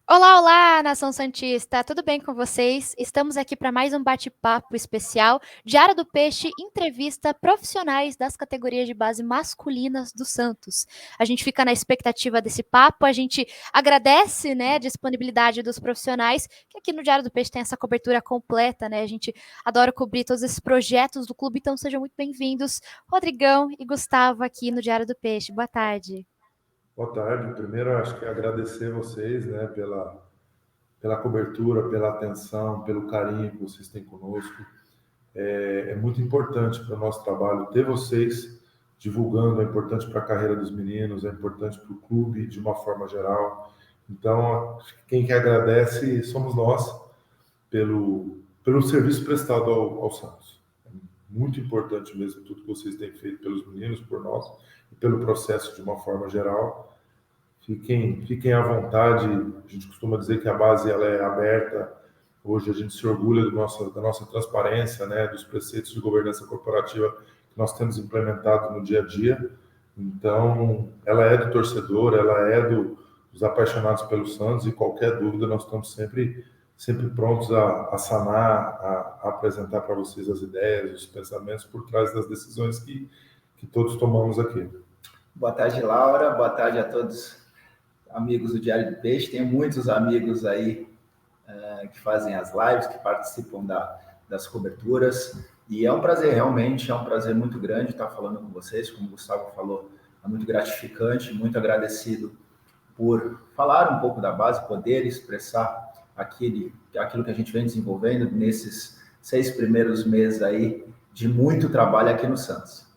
Olá, olá, nação santista, tudo bem com vocês? Estamos aqui para mais um bate-papo especial. Diário do Peixe entrevista profissionais das categorias de base masculinas do Santos. A gente fica na expectativa desse papo, a gente agradece, né, a disponibilidade dos profissionais, que aqui no Diário do Peixe tem essa cobertura completa, né? A gente adora cobrir todos esses projetos do clube, então sejam muito bem-vindos, Rodrigão e Gustavo aqui no Diário do Peixe. Boa tarde. Boa tarde. Primeiro, acho que agradecer vocês, né, pela cobertura, pela atenção, pelo carinho que vocês têm conosco. É muito importante para o nosso trabalho ter vocês divulgando, é importante para a carreira dos meninos, é importante para o clube de uma forma geral. Então, quem que agradece somos nós pelo serviço prestado ao Santos. É muito importante mesmo tudo que vocês têm feito pelos meninos, por nós e pelo processo de uma forma geral. Fiquem à vontade. A gente costuma dizer que a base ela é aberta. Hoje a gente se orgulha da nossa transparência, né, dos preceitos de governança corporativa que nós temos implementado no dia a dia. Então, ela é do torcedor, ela é dos apaixonados pelo Santos e qualquer dúvida nós estamos sempre prontos a sanar, a apresentar para vocês as ideias, os pensamentos por trás das decisões que todos tomamos aqui. Boa tarde, Laura. Boa tarde a todos amigos do Diário do Peixe. Tenho muitos amigos aí que fazem as lives, que participam das coberturas. E é um prazer, realmente, é um prazer muito grande estar falando com vocês. Como o Gustavo falou, é muito gratificante, muito agradecido por falar um pouco da base, poder expressar aquilo que a gente vem desenvolvendo nesses 6 primeiros meses aí de muito trabalho aqui no Santos.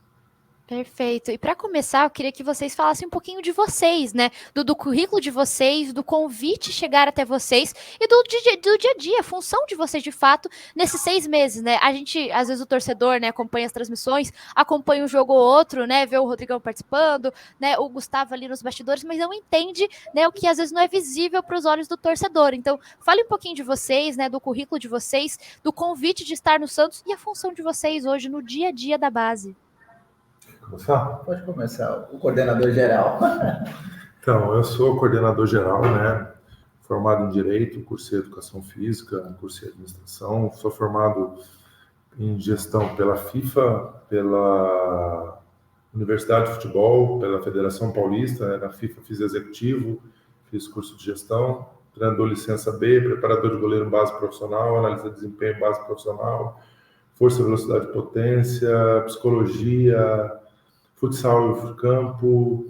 Perfeito. E para começar, eu queria que vocês falassem um pouquinho de vocês, né? Do currículo de vocês, do convite chegar até vocês e do dia a dia, a função de vocês de fato nesses 6 meses, né? A gente, às vezes, o torcedor, né, acompanha as transmissões, acompanha um jogo ou outro, né? Vê o Rodrigão participando, né? O Gustavo ali nos bastidores, mas não entende, né, o que às vezes não é visível para os olhos do torcedor. Então, fale um pouquinho de vocês, né? Do currículo de vocês, do convite de estar no Santos e a função de vocês hoje no dia a dia da base. Começar? Pode começar, o coordenador geral. Então, eu sou coordenador geral, né? Formado em Direito, cursei Educação Física, cursei Administração, sou formado em Gestão pela FIFA, pela Universidade de Futebol, pela Federação Paulista, né? Na FIFA fiz Executivo, fiz curso de Gestão, treinador licença B, preparador de goleiro base profissional, analista de desempenho base profissional, Força, Velocidade e Potência, Psicologia, Futsal e campo,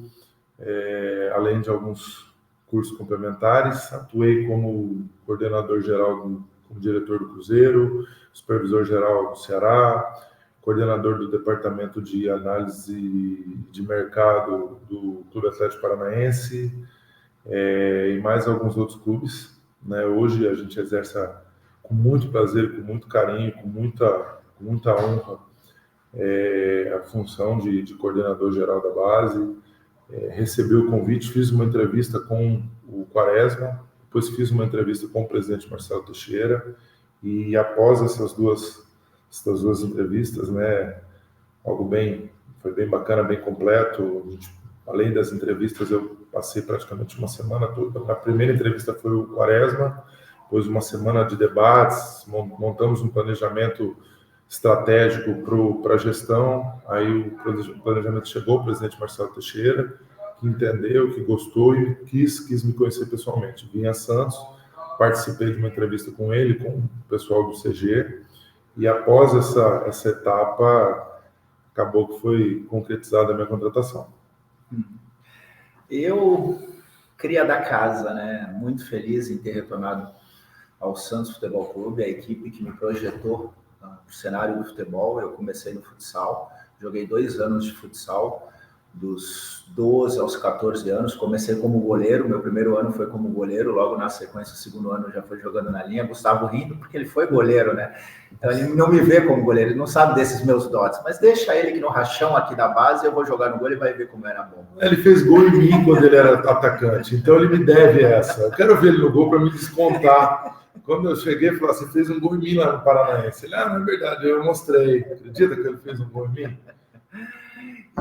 além de alguns cursos complementares. Atuei como coordenador geral, como diretor do Cruzeiro, supervisor geral do Ceará, coordenador do departamento de análise de mercado do Clube Atlético Paranaense, e mais alguns outros clubes, né? Hoje a gente exerce com muito prazer, com muito carinho, com muita honra a função de coordenador geral da base. Recebi o convite, fiz uma entrevista com o Quaresma, depois fiz uma entrevista com o presidente Marcelo Teixeira, e após essas duas entrevistas, né, foi bem bacana, bem completo. Além das entrevistas, eu passei praticamente uma semana toda. A primeira entrevista foi o Quaresma, depois uma semana de debates, montamos um planejamento estratégico para a gestão. Aí o planejamento chegou ao presidente Marcelo Teixeira, que entendeu, que gostou e quis me conhecer pessoalmente. Vim a Santos, participei de uma entrevista com ele, com o pessoal do CG, e após essa etapa, acabou que foi concretizada a minha contratação. Eu, cria da casa, né? Muito feliz em ter retornado ao Santos Futebol Clube, a equipe que me projetou o cenário do futebol. Eu comecei no futsal, joguei 2 anos de futsal, dos 12 aos 14 anos, comecei como goleiro, meu primeiro ano foi como goleiro, logo na sequência, o segundo ano já foi jogando na linha. Gustavo rindo, porque ele foi goleiro, né? Então ele não me vê como goleiro, ele não sabe desses meus dotes, mas deixa ele que no rachão aqui da base eu vou jogar no gol e vai ver como era bom. Ele fez gol em mim quando ele era atacante, então ele me deve essa. Eu quero ver ele no gol para me descontar. Quando eu cheguei, ele falou assim: fez um gol em mim lá no Paranaense. Ele, não é verdade, eu mostrei. Acredita que ele fez um gol em mim?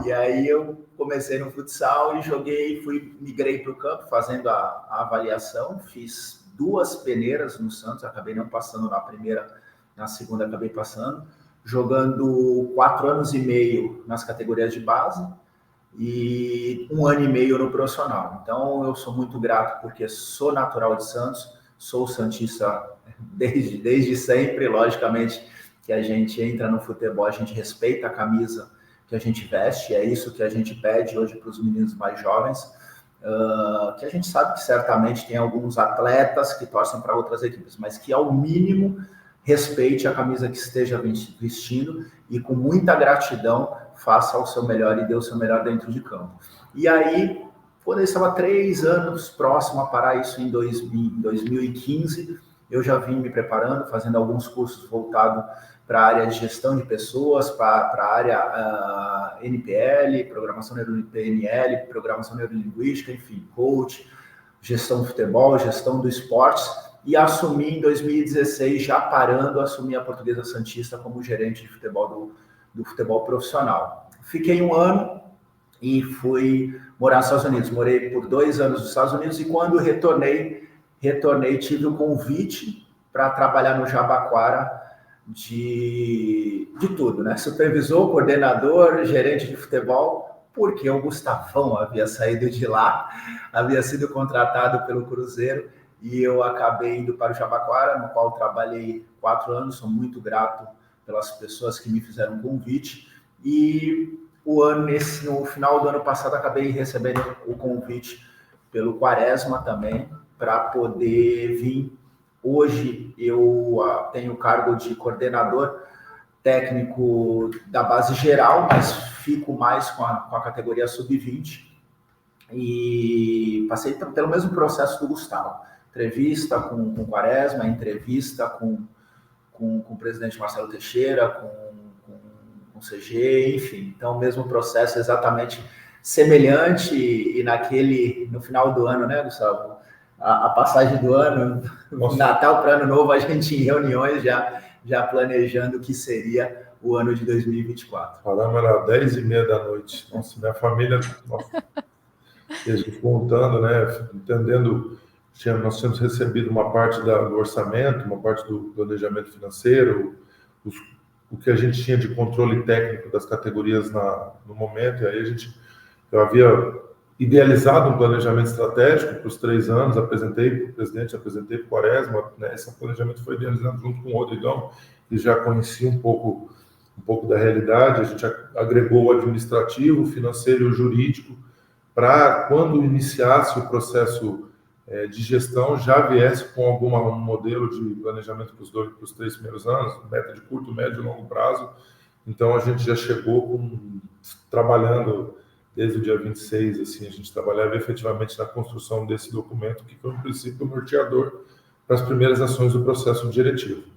E aí eu comecei no futsal e migrei para o campo fazendo a avaliação, fiz 2 peneiras no Santos, acabei não passando na primeira, na segunda acabei passando, jogando 4 anos e meio nas categorias de base e 1 ano e meio no profissional. Então eu sou muito grato porque sou natural de Santos, sou santista desde sempre, logicamente que a gente entra no futebol, a gente respeita a camisa que a gente veste, é isso que a gente pede hoje para os meninos mais jovens, que a gente sabe que certamente tem alguns atletas que torcem para outras equipes, mas que ao mínimo respeite a camisa que esteja vestindo e com muita gratidão faça o seu melhor e dê o seu melhor dentro de campo. E aí, quando eu estava 3 anos próximo a parar isso em 2015, eu já vim me preparando, fazendo alguns cursos voltados para a área de gestão de pessoas, para a área NPL, programação PNL, programação neurolinguística, enfim, coach, gestão do futebol, gestão do esportes, e assumi em 2016, já parando, assumi a Portuguesa Santista como gerente de futebol do futebol profissional. Fiquei 1 ano e fui morar nos Estados Unidos. Morei por 2 anos nos Estados Unidos e quando retornei, tive o convite para trabalhar no Jabaquara de tudo, né? Supervisor, coordenador, gerente de futebol, porque o Gustavão havia saído de lá, havia sido contratado pelo Cruzeiro e eu acabei indo para o Jabaquara, no qual trabalhei 4 anos, sou muito grato pelas pessoas que me fizeram um convite e no final do ano passado acabei recebendo o convite pelo Quaresma também para poder vir. Hoje eu tenho o cargo de coordenador técnico da base geral, mas fico mais com a categoria sub-20 e passei pelo mesmo processo do Gustavo. Entrevista com o Quaresma, entrevista com o presidente Marcelo Teixeira, com o CG, enfim. Então, o mesmo processo exatamente semelhante e no final do ano, né, Gustavo? A passagem do ano, Natal para Ano Novo, a gente em reuniões já planejando o que seria o ano de 2024. Caramba, era 10h30 da noite. Nossa, minha família... Nossa. E a gente contando, né, entendendo... Nós tínhamos recebido uma parte do orçamento, uma parte do planejamento financeiro, o que a gente tinha de controle técnico das categorias no momento, e aí eu havia idealizado um planejamento estratégico para os 3 anos, apresentei para o presidente, apresentei para o Quaresma, né? Esse planejamento foi idealizado junto com o Rodrigão, que já conhecia um pouco da realidade, a gente agregou o administrativo, o financeiro e o jurídico, para quando iniciasse o processo de gestão, já viesse com um modelo de planejamento para os 3 primeiros anos, meta de curto, médio e longo prazo. Então, a gente já chegou trabalhando desde o dia 26, assim, a gente trabalhava efetivamente na construção desse documento, que foi, no princípio, o norteador para as primeiras ações do processo diretivo.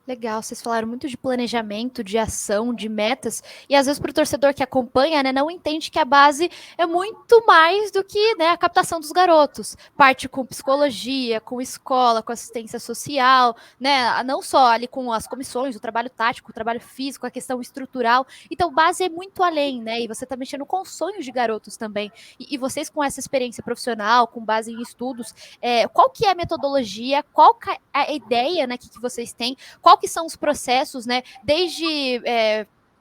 Legal, vocês falaram muito de planejamento, de ação, de metas, e às vezes para o torcedor que acompanha, né, não entende que a base é muito mais do que, né, a captação dos garotos. Parte com psicologia, com escola, com assistência social, né, não só ali com as comissões, o trabalho tático, o trabalho físico, a questão estrutural. Então, base é muito além, né, e você está mexendo com sonhos de garotos também. E vocês com essa experiência profissional, com base em estudos, qual que é a metodologia, qual que é a ideia, né, que vocês têm, qual que são os processos, né? Desde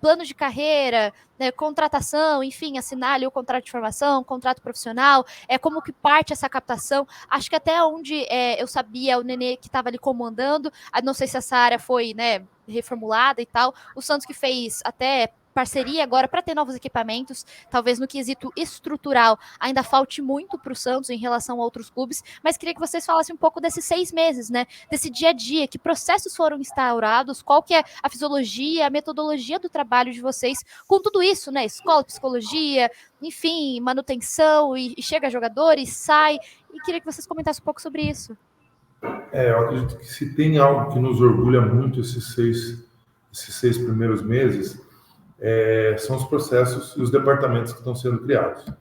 plano de carreira, né, contratação, enfim, assinar ali o contrato de formação, contrato profissional, como que parte essa captação. Acho que até onde eu sabia, o Nenê que estava ali comandando, não sei se essa área foi, né, reformulada e tal, o Santos que fez até parceria agora para ter novos equipamentos, talvez no quesito estrutural ainda falte muito para o Santos em relação a outros clubes, mas queria que vocês falassem um pouco desses 6 meses, né, desse dia a dia, que processos foram instaurados, qual que é a fisiologia, a metodologia do trabalho de vocês com tudo isso, né, escola, psicologia, enfim, manutenção, e chega jogador e sai, e queria que vocês comentassem um pouco sobre isso. Eu acredito que se tem algo que nos orgulha muito esses 6 primeiros meses, são os processos e os departamentos que estão sendo criados. O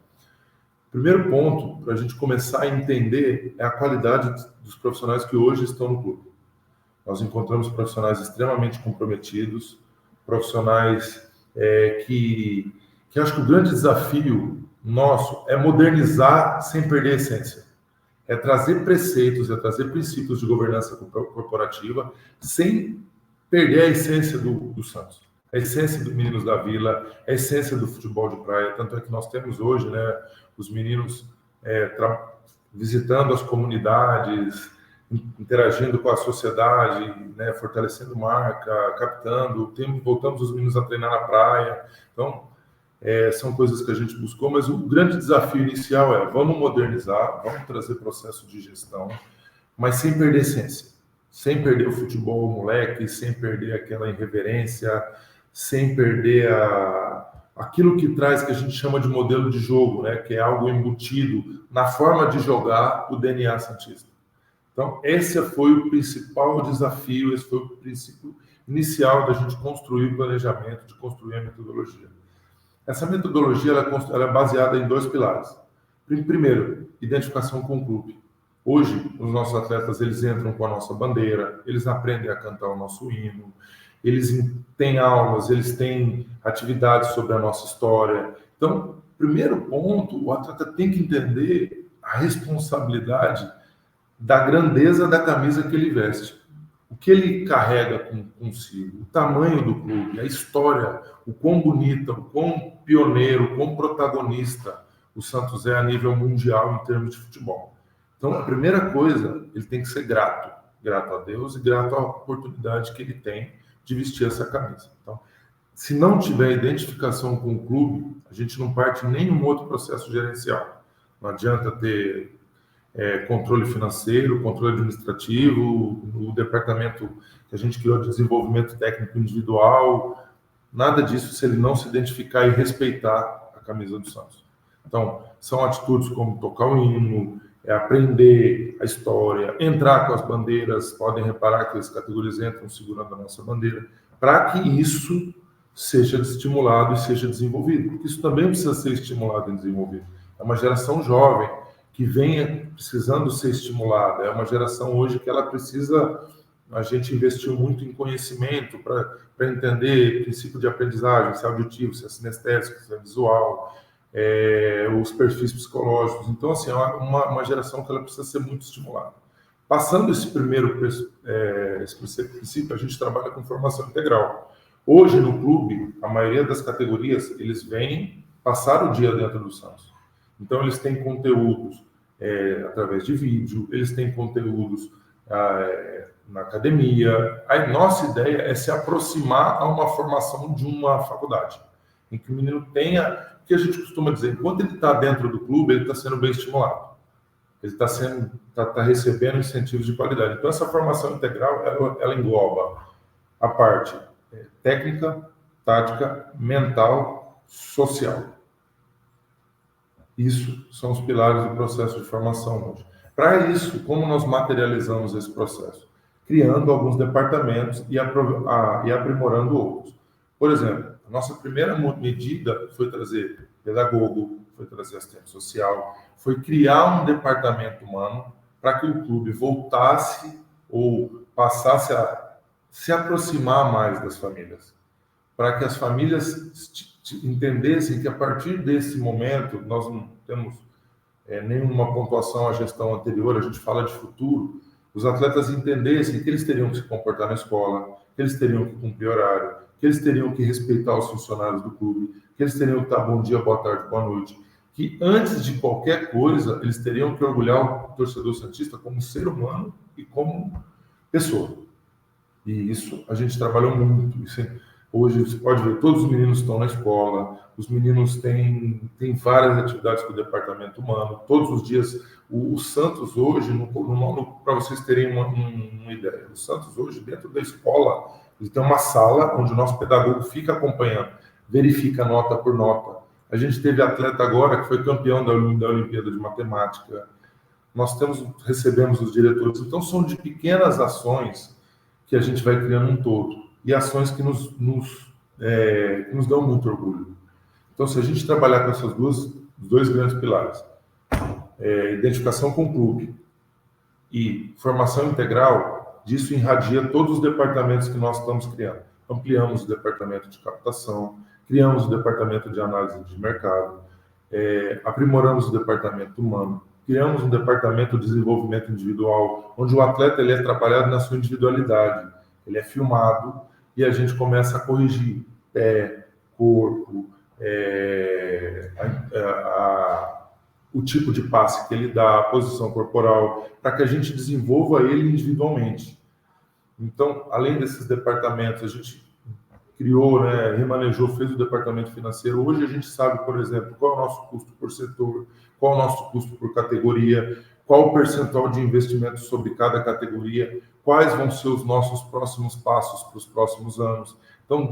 primeiro ponto, para a gente começar a entender, é a qualidade dos profissionais que hoje estão no clube. Nós encontramos profissionais extremamente comprometidos, profissionais que que acho que o grande desafio nosso é modernizar sem perder a essência. É trazer preceitos, é trazer princípios de governança corporativa sem perder a essência do Santos. A essência dos meninos da Vila, a essência do futebol de praia. Tanto é que nós temos hoje, né, os meninos visitando as comunidades, interagindo com a sociedade, né, fortalecendo marca, captando, voltamos os meninos a treinar na praia. Então, são coisas que a gente buscou, mas o grande desafio inicial é: vamos modernizar, vamos trazer processo de gestão, mas sem perder a essência, sem perder o futebol moleque, sem perder aquela irreverência, sem perder aquilo que traz, que a gente chama de modelo de jogo, né, que é algo embutido na forma de jogar o DNA santista. Então, esse foi o principal desafio, esse foi o princípio inicial da gente construir o planejamento, de construir a metodologia. Essa metodologia ela é baseada em 2 pilares. Primeiro, identificação com o clube. Hoje, os nossos atletas eles entram com a nossa bandeira, eles aprendem a cantar o nosso hino, eles têm aulas, eles têm atividades sobre a nossa história. Então, primeiro ponto, o atleta tem que entender a responsabilidade da grandeza da camisa que ele veste. O que ele carrega consigo, o tamanho do clube, a história, o quão bonita, o quão pioneiro, o quão protagonista o Santos é a nível mundial em termos de futebol. Então, a primeira coisa, ele tem que ser grato a Deus e grato à oportunidade que ele tem de vestir essa camisa. Então, se não tiver identificação com o clube, a gente não parte em nenhum outro processo gerencial. Não adianta ter controle financeiro, controle administrativo, o departamento que a gente criou de desenvolvimento técnico individual, nada disso se ele não se identificar e respeitar a camisa do Santos. Então, são atitudes como tocar o hino, aprender a história, entrar com as bandeiras, podem reparar que as categorias entram segurando a nossa bandeira, para que isso seja estimulado e seja desenvolvido, porque isso também precisa ser estimulado e desenvolvido. É uma geração jovem, que venha precisando ser estimulada. É uma geração hoje que ela precisa, a gente investiu muito em conhecimento para entender princípio de aprendizagem, se é auditivo, se é sinestésico, se é visual, os perfis psicológicos. Então, assim, é uma geração que ela precisa ser muito estimulada. Passando esse primeiro princípio, a gente trabalha com formação integral. Hoje, no clube, a maioria das categorias, eles vêm passar o dia dentro do Santos. Então, eles têm conteúdos através de vídeo, eles têm conteúdos na academia. A nossa ideia é se aproximar a uma formação de uma faculdade, em que o menino tenha, o que a gente costuma dizer, enquanto ele está dentro do clube, ele está sendo bem estimulado. Ele está recebendo incentivos de qualidade. Então, essa formação integral, ela engloba a parte técnica, tática, mental, social. Isso são os pilares do processo de formação hoje. Para isso, como nós materializamos esse processo? Criando alguns departamentos e aprimorando outros. Por exemplo, a nossa primeira medida foi trazer pedagogo, foi trazer assistente social, foi criar um departamento humano para que o clube voltasse ou passasse a se aproximar mais das famílias. Para que as famílias entendessem que a partir desse momento, nós não temos nenhuma pontuação à gestão anterior, a gente fala de futuro, os atletas entendessem que eles teriam que se comportar na escola, que eles teriam que cumprir horário, que eles teriam que respeitar os funcionários do clube, que eles teriam que estar bom dia, boa tarde, boa noite, que antes de qualquer coisa, eles teriam que orgulhar o torcedor santista como ser humano e como pessoa. E isso a gente trabalhou muito. Hoje você pode ver, todos os meninos estão na escola, os meninos têm várias atividades com o departamento humano, todos os dias. O Santos hoje, para vocês terem uma ideia, o Santos hoje, dentro da escola, ele tem uma sala onde o nosso pedagogo fica acompanhando, verifica nota por nota. A gente teve atleta agora que foi campeão da Olimpíada de Matemática. Nós recebemos os diretores. Então, são de pequenas ações que a gente vai criando um todo. E ações que nos dão muito orgulho. Então, se a gente trabalhar com essas dois grandes pilares, identificação com o clube e formação integral, disso irradia todos os departamentos que nós estamos criando. Ampliamos o departamento de captação, criamos o departamento de análise de mercado, aprimoramos o departamento humano, criamos um departamento de desenvolvimento individual, onde o atleta ele é trabalhado na sua individualidade, ele é filmado e a gente começa a corrigir pé, corpo, o tipo de passe que ele dá, a posição corporal, para que a gente desenvolva ele individualmente. Então, além desses departamentos, a gente criou, remanejou, fez o departamento financeiro. Hoje a gente sabe, por exemplo, qual é o nosso custo por setor, qual é o nosso custo por categoria, qual o percentual de investimento sobre cada categoria, quais vão ser os nossos próximos passos para os próximos anos. Então,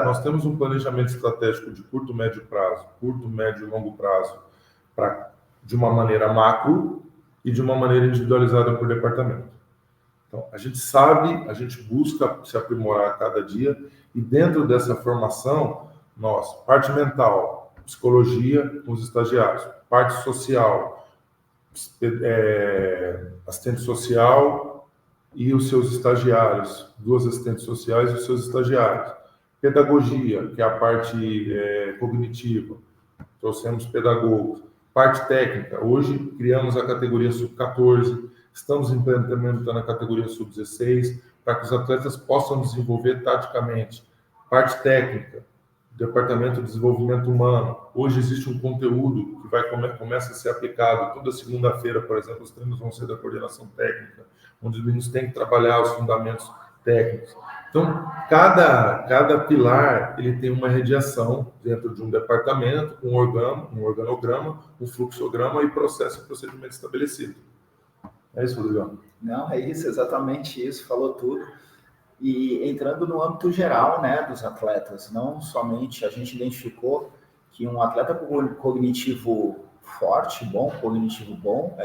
nós temos um planejamento estratégico de curto, médio prazo, curto, médio e longo prazo, de uma maneira macro e de uma maneira individualizada por departamento. Então, a gente sabe, a gente busca se aprimorar a cada dia e dentro dessa formação, parte mental, psicologia com os estagiários, parte social, assistente social e os seus estagiários, 2 assistentes sociais e os seus estagiários. Pedagogia, que é a parte cognitiva, trouxemos pedagogos. Parte técnica, hoje criamos a categoria sub-14, estamos implementando a categoria sub-16, para que os atletas possam desenvolver taticamente. Parte técnica, departamento de desenvolvimento humano. Hoje existe um conteúdo que começa a ser aplicado toda segunda-feira, por exemplo, os treinos vão ser da coordenação técnica, onde os meninos têm que trabalhar os fundamentos técnicos. Então, cada pilar ele tem uma rediação dentro de um departamento, um organograma, um fluxograma e processo e procedimento estabelecido. É isso, Rodrigo? Não, é isso, exatamente isso, falou tudo. E entrando no âmbito geral, dos atletas, não somente a gente identificou que um atleta com cognitivo forte, cognitivo bom,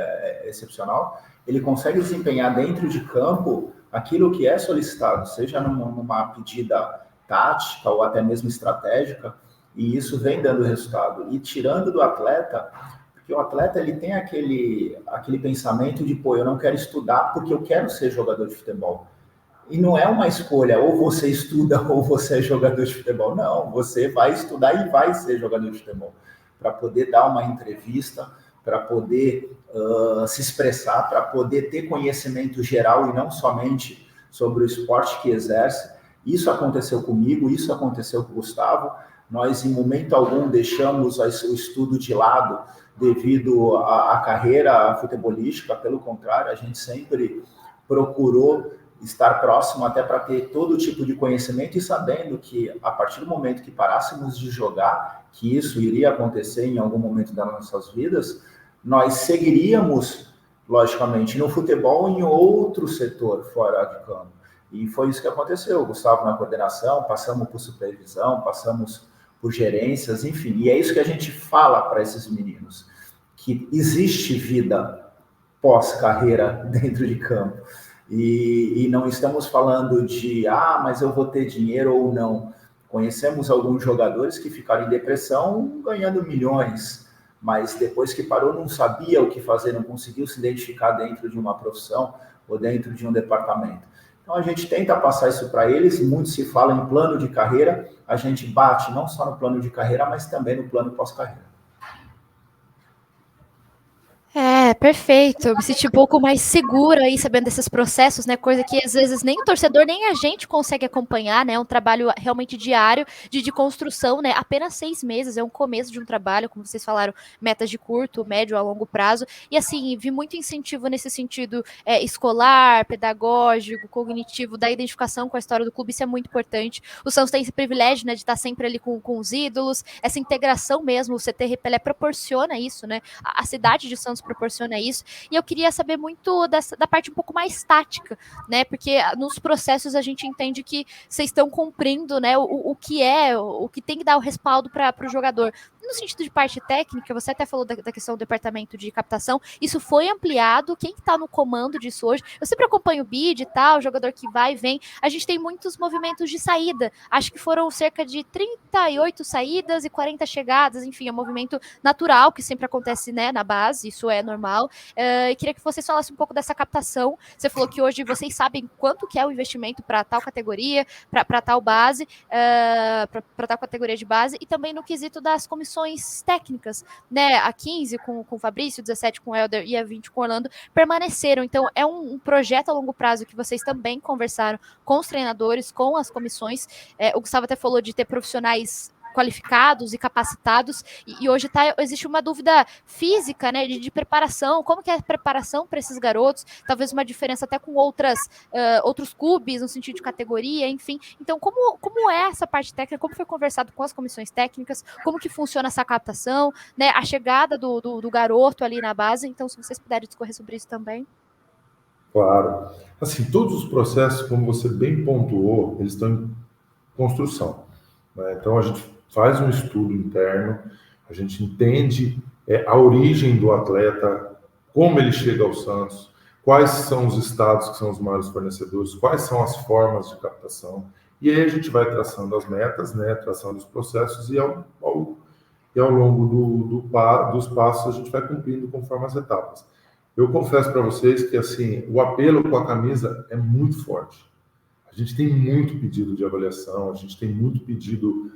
excepcional, ele consegue desempenhar dentro de campo aquilo que é solicitado, seja numa pedida tática ou até mesmo estratégica, e isso vem dando resultado. E tirando do atleta, porque o atleta ele tem aquele pensamento de, eu não quero estudar porque eu quero ser jogador de futebol. E não é uma escolha, ou você estuda ou você é jogador de futebol. Não, você vai estudar e vai ser jogador de futebol. Para poder dar uma entrevista, para poder se expressar, para poder ter conhecimento geral e não somente sobre o esporte que exerce. Isso aconteceu comigo, isso aconteceu com o Gustavo. Nós, em momento algum, deixamos o estudo de lado devido à carreira futebolística. Pelo contrário, a gente sempre procurou estar próximo até para ter todo tipo de conhecimento e sabendo que, a partir do momento que parássemos de jogar, que isso iria acontecer em algum momento das nossas vidas, nós seguiríamos, logicamente, no futebol ou em outro setor fora de campo. E foi isso que aconteceu. O Gustavo na coordenação, passamos por supervisão, passamos por gerências, enfim. E é isso que a gente fala para esses meninos, que existe vida pós-carreira dentro de campo. E não estamos falando de, mas eu vou ter dinheiro ou não. Conhecemos alguns jogadores que ficaram em depressão ganhando milhões, mas depois que parou não sabia o que fazer, não conseguiu se identificar dentro de uma profissão ou dentro de um departamento. Então a gente tenta passar isso para eles, muito se fala em plano de carreira, a gente bate não só no plano de carreira, mas também no plano pós-carreira. Perfeito. Eu me senti um pouco mais segura aí, sabendo desses processos, né? Coisa que às vezes nem o torcedor, nem a gente consegue acompanhar, né? É um trabalho realmente diário de construção, né? Apenas 6 meses, é um começo de um trabalho, como vocês falaram, metas de curto, médio, a longo prazo. E assim, vi muito incentivo nesse sentido escolar, pedagógico, cognitivo, da identificação com a história do clube, isso é muito importante. O Santos tem esse privilégio, né? De estar sempre ali com os ídolos, essa integração mesmo, o CT Repelé proporciona isso, né? A cidade de Santos proporciona isso, e eu queria saber muito da parte um pouco mais tática, né, porque nos processos a gente entende que vocês estão cumprindo, né, o que tem que dar o respaldo para o jogador, no sentido de parte técnica, você até falou da questão do departamento de captação, isso foi ampliado, quem está no comando disso hoje? Eu sempre acompanho o bid e tal, o jogador que vai e vem, a gente tem muitos movimentos de saída, acho que foram cerca de 38 saídas e 40 chegadas, enfim, é um movimento natural que sempre acontece, né, na base, isso é normal. Queria que vocês falassem um pouco dessa captação. Você falou que hoje vocês sabem quanto que é o investimento para tal categoria, para tal base, para tal categoria de base, e também no quesito das comissões técnicas, né? A 15 com o Fabrício, 17 com o Helder e a 20 com o Orlando permaneceram. Então, é um projeto a longo prazo que vocês também conversaram com os treinadores, com as comissões. O Gustavo até falou de ter profissionais qualificados e capacitados, e hoje existe uma dúvida física, né, de preparação, como que é a preparação para esses garotos, talvez uma diferença até com outros clubes, no sentido de categoria, enfim. Então, como é essa parte técnica, como foi conversado com as comissões técnicas, como que funciona essa captação, né, a chegada do garoto ali na base, então, se vocês puderem discorrer sobre isso também. Claro. Assim, todos os processos, como você bem pontuou, eles estão em construção, né? Então, a gente faz um estudo interno, a gente entende a origem do atleta, como ele chega ao Santos, quais são os estados que são os maiores fornecedores, quais são as formas de captação, e aí a gente vai traçando as metas, né, traçando os processos, e ao longo dos passos a gente vai cumprindo conforme as etapas. Eu confesso para vocês que assim, o apelo com a camisa é muito forte. A gente tem muito pedido de avaliação, a gente tem muito pedido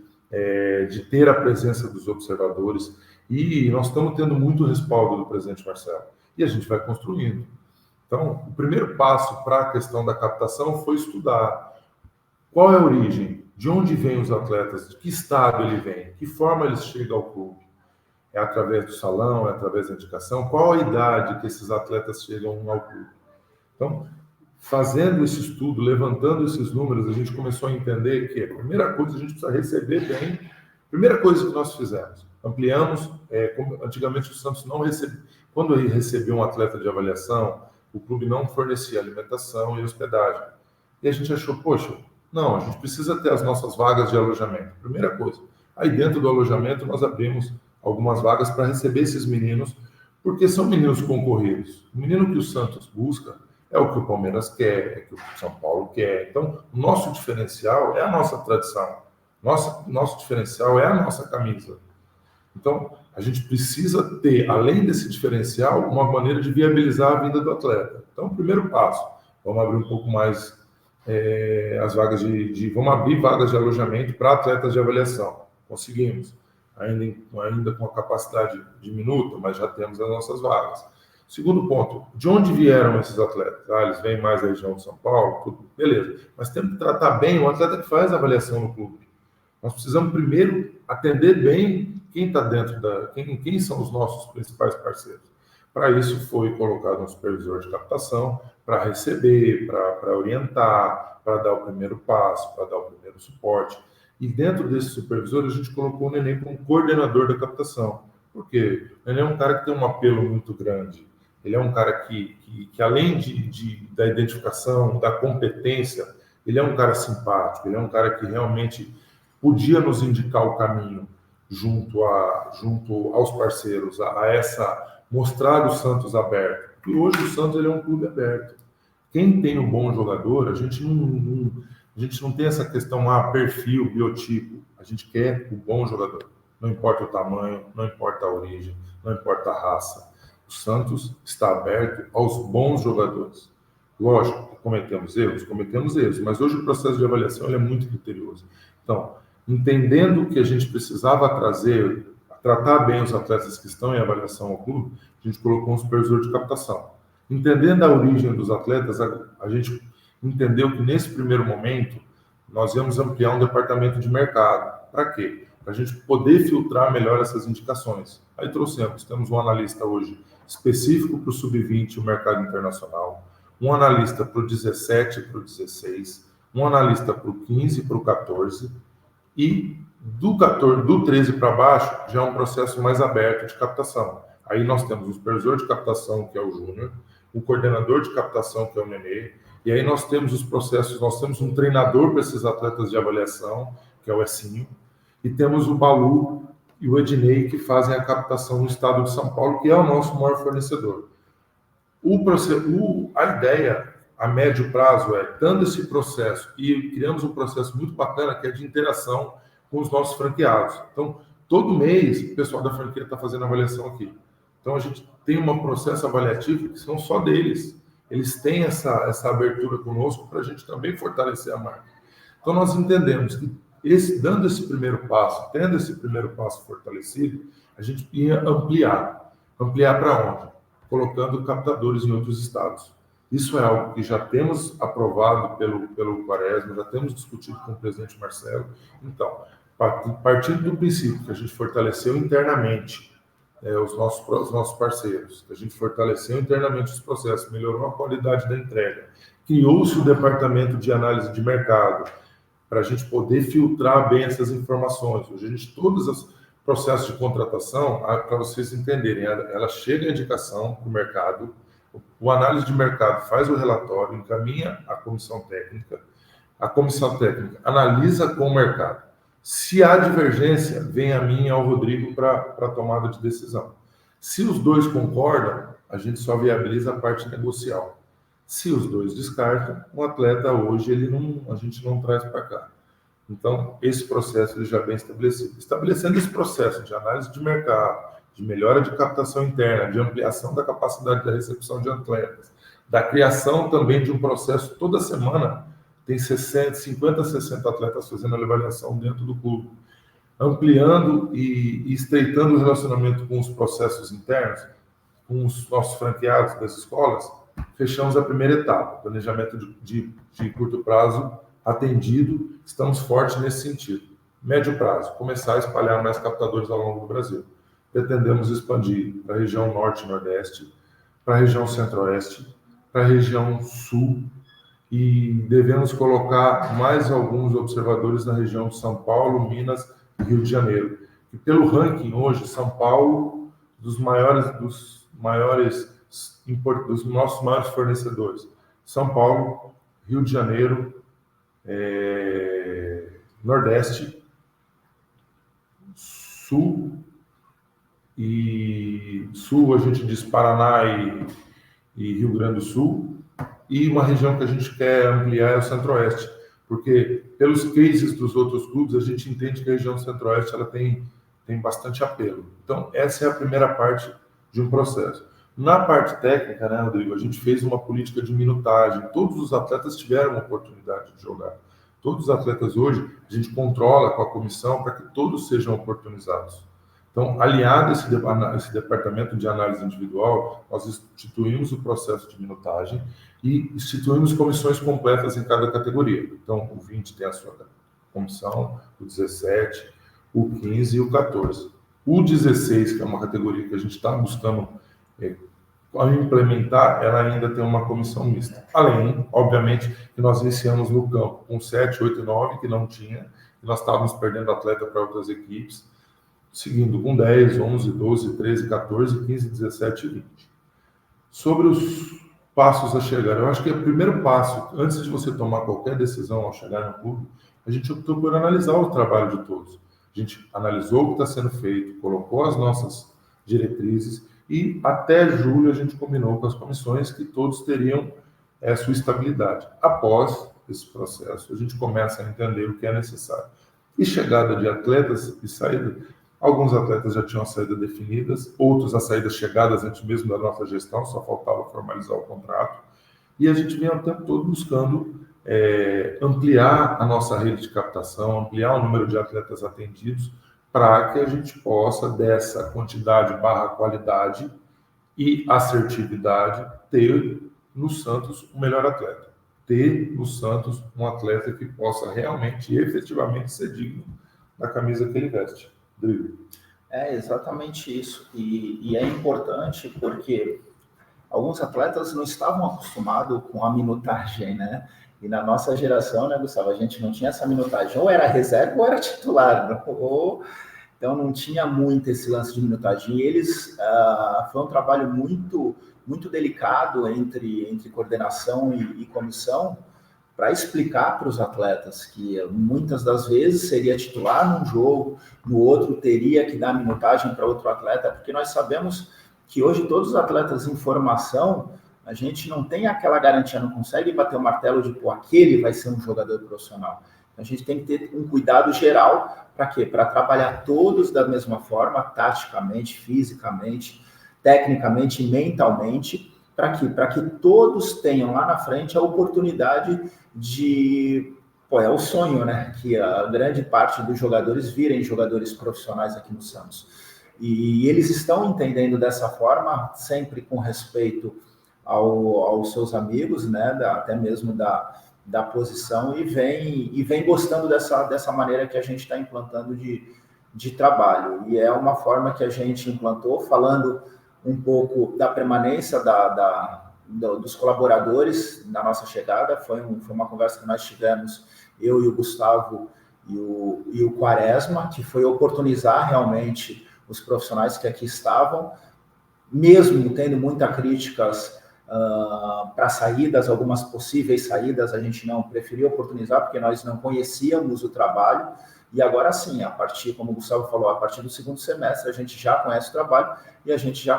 de ter a presença dos observadores, e nós estamos tendo muito respaldo do presidente Marcelo, e a gente vai construindo. Então, o primeiro passo para a questão da captação foi estudar qual é a origem, de onde vêm os atletas, de que estado ele vem, que forma eles chegam ao clube. É através do salão, é através da indicação, qual a idade que esses atletas chegam ao clube. Então, fazendo esse estudo, levantando esses números, a gente começou a entender que a primeira coisa a gente precisa receber bem. Primeira coisa que nós fizemos, ampliamos. Antigamente o Santos não recebia, quando ele recebia um atleta de avaliação, o clube não fornecia alimentação e hospedagem. E a gente achou, poxa, não, a gente precisa ter as nossas vagas de alojamento. Primeira coisa. Aí dentro do alojamento nós abrimos algumas vagas para receber esses meninos, porque são meninos concorridos. O menino que o Santos busca é o que o Palmeiras quer, é o que o São Paulo quer. Então, o nosso diferencial é a nossa tradição. Nosso diferencial é a nossa camisa. Então, a gente precisa ter, além desse diferencial, uma maneira de viabilizar a vida do atleta. Então, o primeiro passo, vamos abrir um pouco mais as vagas vamos abrir vagas de alojamento para atletas de avaliação. Conseguimos. Ainda com a capacidade diminuta, mas já temos as nossas vagas. Segundo ponto, de onde vieram esses atletas? Eles vêm mais da região de São Paulo, tudo, beleza. Mas temos que tratar bem o atleta que faz a avaliação no clube. Nós precisamos primeiro atender bem quem está dentro quem são os nossos principais parceiros. Para isso foi colocado um supervisor de captação para receber, para orientar, para dar o primeiro passo, para dar o primeiro suporte. E dentro desse supervisor a gente colocou o Neném como coordenador da captação. Por quê? O Neném é um cara que tem um apelo muito grande. Ele é um cara que além da identificação, da competência, ele é um cara simpático, ele é um cara que realmente podia nos indicar o caminho junto aos parceiros, mostrar o Santos aberto. E hoje o Santos ele é um clube aberto. Quem tem um bom jogador, a gente não tem essa questão, perfil, biotipo. A gente quer o bom jogador. Não importa o tamanho, não importa a origem, não importa a raça. O Santos está aberto aos bons jogadores. Lógico, cometemos erros, mas hoje o processo de avaliação ele é muito criterioso. Então, entendendo que a gente precisava tratar bem os atletas que estão em avaliação ao clube, a gente colocou um supervisor de captação. Entendendo a origem dos atletas, a gente entendeu que nesse primeiro momento nós íamos ampliar um departamento de mercado. Para quê? Para a gente poder filtrar melhor essas indicações. Aí temos um analista hoje específico para o sub-20 e o mercado internacional, um analista para o 17 e para o 16, um analista para o 15 e para o 14, e do 13 para baixo já é um processo mais aberto de captação. Aí nós temos o supervisor de captação, que é o Júnior, o coordenador de captação, que é o Nenê, e aí nós temos os processos, nós temos um treinador para esses atletas de avaliação, que é o Essinho, e temos o Balu, e o Ednei, que fazem a captação no estado de São Paulo, que é o nosso maior fornecedor. A ideia a médio prazo dando esse processo, e criamos um processo muito bacana que é de interação com os nossos franqueados. Então, todo mês, o pessoal da franquia está fazendo avaliação aqui. Então, a gente tem um processo avaliativo que são só deles. Eles têm essa abertura conosco para a gente também fortalecer a marca. Então, nós entendemos que dando esse primeiro passo, tendo esse primeiro passo fortalecido, a gente ia ampliar. Ampliar para onde? Colocando captadores em outros estados. Isso é algo que já temos aprovado pelo Quaresma, já temos discutido com o presidente Marcelo. Então, partindo do princípio que a gente fortaleceu internamente os nossos parceiros, que a gente fortaleceu internamente os processos, melhorou a qualidade da entrega, criou-se o departamento de análise de mercado, para a gente poder filtrar bem essas informações. Hoje, todos os processos de contratação, para vocês entenderem, ela chega a indicação para o mercado, o análise de mercado faz o relatório, encaminha a comissão técnica analisa com o mercado. Se há divergência, vem a mim e ao Rodrigo para a tomada de decisão. Se os dois concordam, a gente só viabiliza a parte negocial. Se os dois descartam, o atleta hoje a gente não traz para cá. Então, esse processo ele já é bem estabelecido. Estabelecendo esse processo de análise de mercado, de melhora de captação interna, de ampliação da capacidade da recepção de atletas, da criação também de um processo, toda semana tem 50, 60 atletas fazendo a avaliação dentro do clube, ampliando e estreitando o relacionamento com os processos internos, com os nossos franqueados das escolas. Fechamos a primeira etapa, planejamento de curto prazo atendido, estamos fortes nesse sentido. Médio prazo, começar a espalhar mais captadores ao longo do Brasil. Pretendemos expandir para a região norte e nordeste, para a região centro-oeste, para a região sul, e devemos colocar mais alguns observadores na região de São Paulo, Minas e Rio de Janeiro. E pelo ranking hoje, São Paulo, dos nossos maiores fornecedores. São Paulo, Rio de Janeiro, Nordeste, Sul, a gente diz Paraná e Rio Grande do Sul, e uma região que a gente quer ampliar é o Centro-Oeste, porque pelos cases dos outros clubes, a gente entende que a região Centro-Oeste ela tem bastante apelo. Então, essa é a primeira parte de um processo. Na parte técnica, né, Rodrigo, a gente fez uma política de minutagem. Todos os atletas tiveram a oportunidade de jogar. Todos os atletas hoje, a gente controla com a comissão para que todos sejam oportunizados. Então, aliado esse departamento de análise individual, nós instituímos o processo de minutagem e instituímos comissões completas em cada categoria. Então, o 20 tem a sua comissão, o 17, o 15 e o 14. O 16, que é uma categoria que a gente está buscando ao implementar, ela ainda tem uma comissão mista. Além, obviamente, que nós iniciamos no campo com 7, 8 e 9, que não tinha, e nós estávamos perdendo atleta para outras equipes, seguindo com 10, 11, 12, 13, 14, 15, 17 e 20. Sobre os passos a chegar, eu acho que o primeiro passo, antes de você tomar qualquer decisão ao chegar no clube, a gente optou por analisar o trabalho de todos. A gente analisou o que está sendo feito, colocou as nossas diretrizes e até julho a gente combinou com as comissões que todos teriam sua estabilidade. Após esse processo, a gente começa a entender o que é necessário. E chegada de atletas e saída, alguns atletas já tinham a saída definidas, outros as saídas chegadas antes mesmo da nossa gestão, só faltava formalizar o contrato. E a gente vinha o tempo todo buscando ampliar a nossa rede de captação, ampliar o número de atletas atendidos, para que a gente possa, dessa quantidade / qualidade e assertividade, ter no Santos o melhor atleta. Ter no Santos um atleta que possa realmente e efetivamente ser digno da camisa que ele veste. Rodrigo. É exatamente isso. E é importante porque alguns atletas não estavam acostumados com a minutagem, né? E na nossa geração, né, Gustavo, a gente não tinha essa minutagem. Ou era reserva ou era titular. Então não tinha muito esse lance de minutagem. E eles, foi um trabalho muito, muito delicado entre coordenação e comissão para explicar para os atletas que muitas das vezes seria titular num jogo, no outro teria que dar minutagem para outro atleta, porque nós sabemos que hoje todos os atletas em formação, a gente não tem aquela garantia, não consegue bater o martelo de, pô, aquele vai ser um jogador profissional. A gente tem que ter um cuidado geral, para quê? Para trabalhar todos da mesma forma, taticamente, fisicamente, tecnicamente e mentalmente, para quê? Para que todos tenham lá na frente a oportunidade de... Pô, é o sonho, né? Que a grande parte dos jogadores virem jogadores profissionais aqui no Santos. E eles estão entendendo dessa forma, sempre com respeito aos seus amigos, né? Até mesmo da posição, e vem gostando dessa maneira que a gente está implantando de trabalho. E é uma forma que a gente implantou, falando um pouco da permanência dos colaboradores na nossa chegada. Foi uma conversa que nós tivemos, eu e o Gustavo e o Quaresma, que foi oportunizar realmente os profissionais que aqui estavam, mesmo tendo muitas críticas para saídas, algumas possíveis saídas, a gente não preferiu oportunizar, porque nós não conhecíamos o trabalho, e agora sim, como o Gustavo falou, a partir do segundo semestre, a gente já conhece o trabalho, e a gente já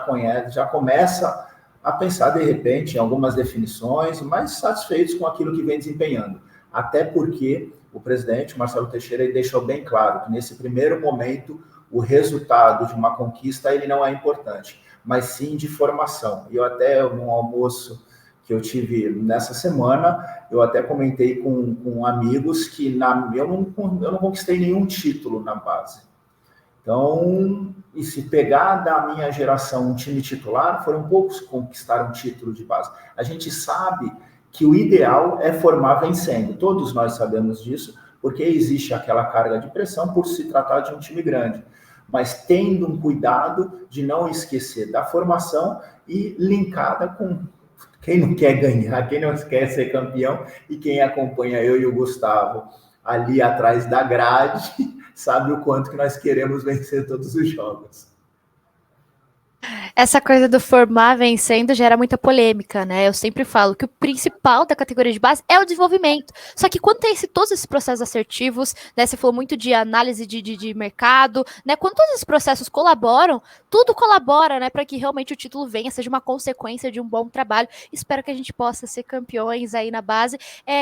começa a pensar, de repente, em algumas definições, mas satisfeitos com aquilo que vem desempenhando. Até porque o presidente, Marcelo Teixeira, ele deixou bem claro que nesse primeiro momento, o resultado de uma conquista ele não é importante, mas sim de formação. E eu até, num almoço que eu tive nessa semana, eu até comentei com amigos que eu não conquistei nenhum título na base. Então, e se pegar da minha geração um time titular, foram poucos que conquistaram título de base. A gente sabe que o ideal é formar vencendo. Todos nós sabemos disso, porque existe aquela carga de pressão por se tratar de um time grande. Mas tendo um cuidado de não esquecer da formação e linkada com quem não quer ganhar, quem não quer ser campeão, e quem acompanha eu e o Gustavo ali atrás da grade, sabe o quanto que nós queremos vencer todos os jogos. Essa coisa do formar vencendo gera muita polêmica, né? Eu sempre falo que o principal da categoria de base é o desenvolvimento. Só que quando tem todos esses processos assertivos, né? Você falou muito de análise de mercado, né? Quando todos esses processos colaboram, tudo colabora, né? Para que realmente o título venha, seja uma consequência de um bom trabalho. Espero que a gente possa ser campeões aí na base.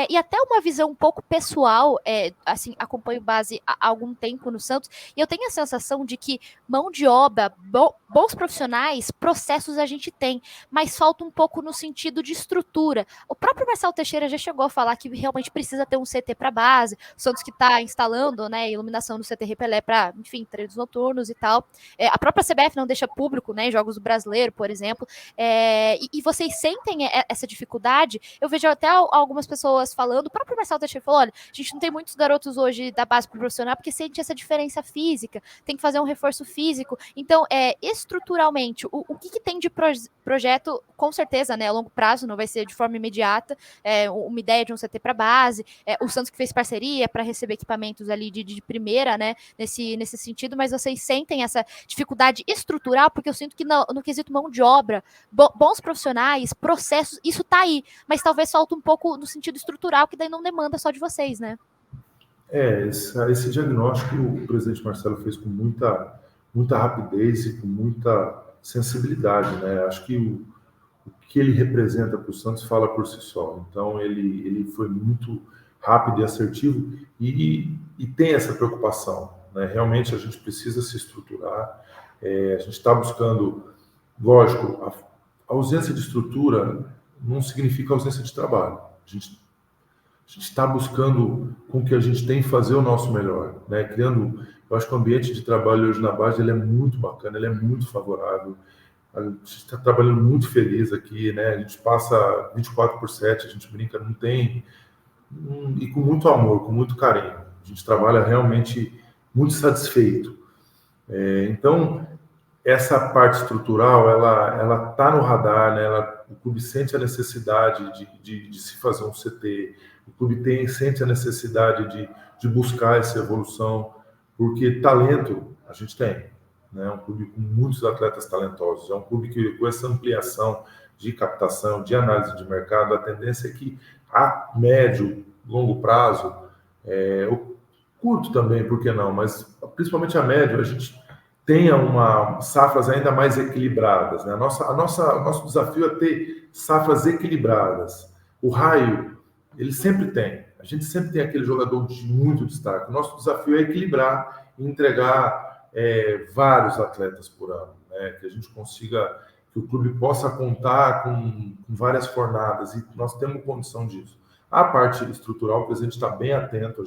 E até uma visão um pouco pessoal, assim, acompanho base há algum tempo no Santos, e eu tenho a sensação de que mão de obra, bons profissionais, processos a gente tem, mas falta um pouco no sentido de estrutura. O próprio Marcelo Teixeira já chegou a falar que realmente precisa ter um CT para base, o Santos que está instalando, né, iluminação no CT Repelé para, enfim, treinos noturnos e tal. A própria CBF não deixa público, né, em jogos do Brasileiro, por exemplo. E vocês sentem essa dificuldade? Eu vejo até algumas pessoas falando, o próprio Marcelo Teixeira falou, olha, a gente não tem muitos garotos hoje da base profissional porque sente essa diferença física, tem que fazer um reforço físico. Então, estruturalmente, o que tem de projeto, com certeza, né, a longo prazo, não vai ser de forma imediata, uma ideia de um CT para base, o Santos que fez parceria para receber equipamentos ali de primeira, né, nesse sentido, mas vocês sentem essa dificuldade estrutural, porque eu sinto que no quesito mão de obra, bons profissionais, processos, isso tá aí, mas talvez falta um pouco no sentido estrutural, que daí não demanda só de vocês, né? Esse diagnóstico o presidente Marcelo fez com muita rapidez e com muita sensibilidade, né? Acho que o que ele representa para o Santos fala por si só. Então, ele foi muito rápido e assertivo e tem essa preocupação, né? Realmente, a gente precisa se estruturar. A gente está buscando, lógico, a ausência de estrutura não significa ausência de trabalho. A gente está buscando, com o que a gente tem, fazer o nosso melhor, né? Criando, eu acho que o ambiente de trabalho hoje na base ele é muito bacana, ele é muito favorável. A gente está trabalhando muito feliz aqui, né? A gente passa 24/7, a gente brinca, não tem... E com muito amor, com muito carinho. A gente trabalha realmente muito satisfeito. Então, essa parte estrutural, ela está no radar, né? O clube sente a necessidade de se fazer um CT, o clube sente a necessidade de buscar essa evolução, porque talento a gente tem, né? É um clube com muitos atletas talentosos, é um clube que, com essa ampliação de captação, de análise de mercado, a tendência é que a médio longo prazo, o curto também, por que não? Mas principalmente a médio, a gente tenha safras ainda mais equilibradas, né? O nosso desafio é ter safras equilibradas. O raio, ele sempre tem. A gente sempre tem aquele jogador de muito destaque. O nosso desafio é equilibrar e entregar vários atletas por ano, né? Que a gente consiga, que o clube possa contar com várias fornadas, e nós temos condição disso. A parte estrutural, o presidente está bem atento,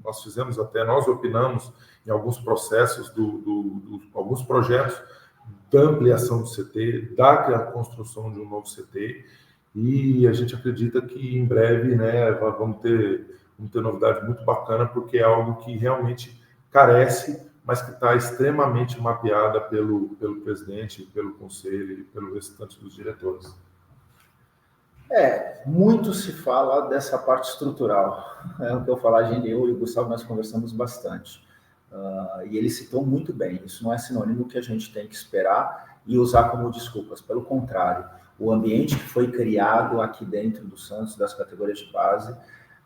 nós opinamos em alguns processos, alguns projetos da ampliação do CT, da construção de um novo CT, e a gente acredita que em breve, né, vamos ter novidade muito bacana, porque é algo que realmente carece, mas que está extremamente mapeada pelo presidente, pelo conselho e pelo restante dos diretores. Muito se fala dessa parte estrutural. É o que eu falar, eu e o Gustavo, nós conversamos bastante. E ele citou muito bem. Isso não é sinônimo que a gente tem que esperar e usar como desculpas. Pelo contrário, o ambiente que foi criado aqui dentro do Santos, das categorias de base,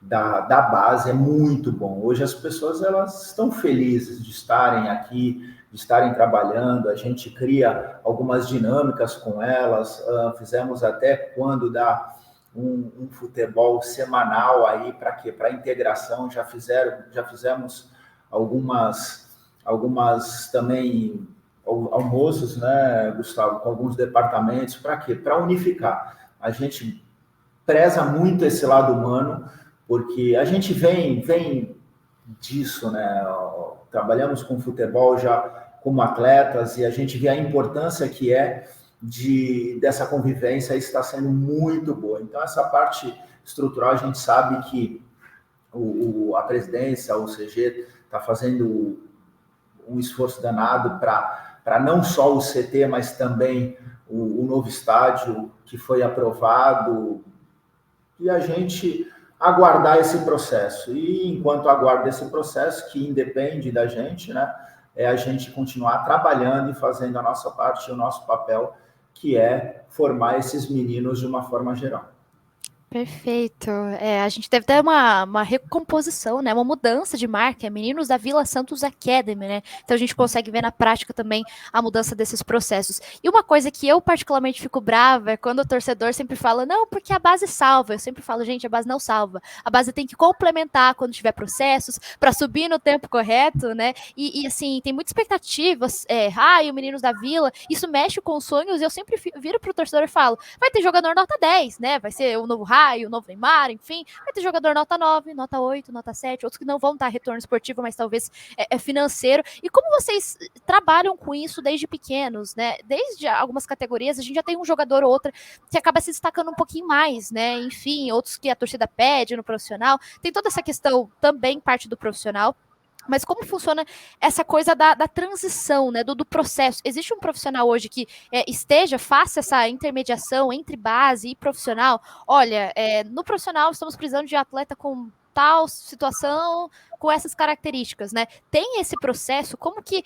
da base, é muito bom. Hoje as pessoas elas estão felizes de estarem aqui, de estarem trabalhando. A gente cria algumas dinâmicas com elas. Fizemos até quando dá um futebol semanal aí, para quê? Para integração. Já fizemos algumas também almoços, né, Gustavo, com alguns departamentos. Para quê? Para unificar. A gente preza muito esse lado humano, porque a gente vem disso, né? Trabalhamos com futebol já como atletas, e a gente vê a importância que é dessa convivência, está sendo muito boa. Então, essa parte estrutural, a gente sabe que a presidência, o CG, está fazendo um esforço danado para não só o CT, mas também o novo estádio que foi aprovado, e a gente aguardar esse processo. E enquanto aguarda esse processo, que independe da gente, né, é a gente continuar trabalhando e fazendo a nossa parte, o nosso papel, que é formar esses meninos de uma forma geral. Perfeito. A gente deve ter uma recomposição, né? Uma mudança de marca, Meninos da Vila Santos Academy, né? Então a gente consegue ver na prática também a mudança desses processos. E uma coisa que eu particularmente fico brava é quando o torcedor sempre fala, não, porque a base salva. Eu sempre falo, gente, a base não salva. A base tem que complementar quando tiver processos, para subir no tempo correto, né? E assim, tem muitas expectativas, raio, Meninos da Vila, isso mexe com os sonhos, e eu sempre viro pro torcedor e falo, vai ter jogador nota 10, né? Vai ser o novo raio, o novo Neymar, enfim, vai ter jogador nota 9, nota 8, nota 7, outros que não vão dar retorno esportivo, mas talvez financeiro. E como vocês trabalham com isso desde pequenos, né? Desde algumas categorias, a gente já tem um jogador ou outra que acaba se destacando um pouquinho mais, né? Enfim, outros que a torcida pede no profissional. Tem toda essa questão também, parte do profissional. Mas como funciona essa coisa da transição, né, do processo? Existe um profissional hoje que faça essa intermediação entre base e profissional? Olha, no profissional estamos precisando de atleta com tal situação, com essas características, né? Tem esse processo? Como que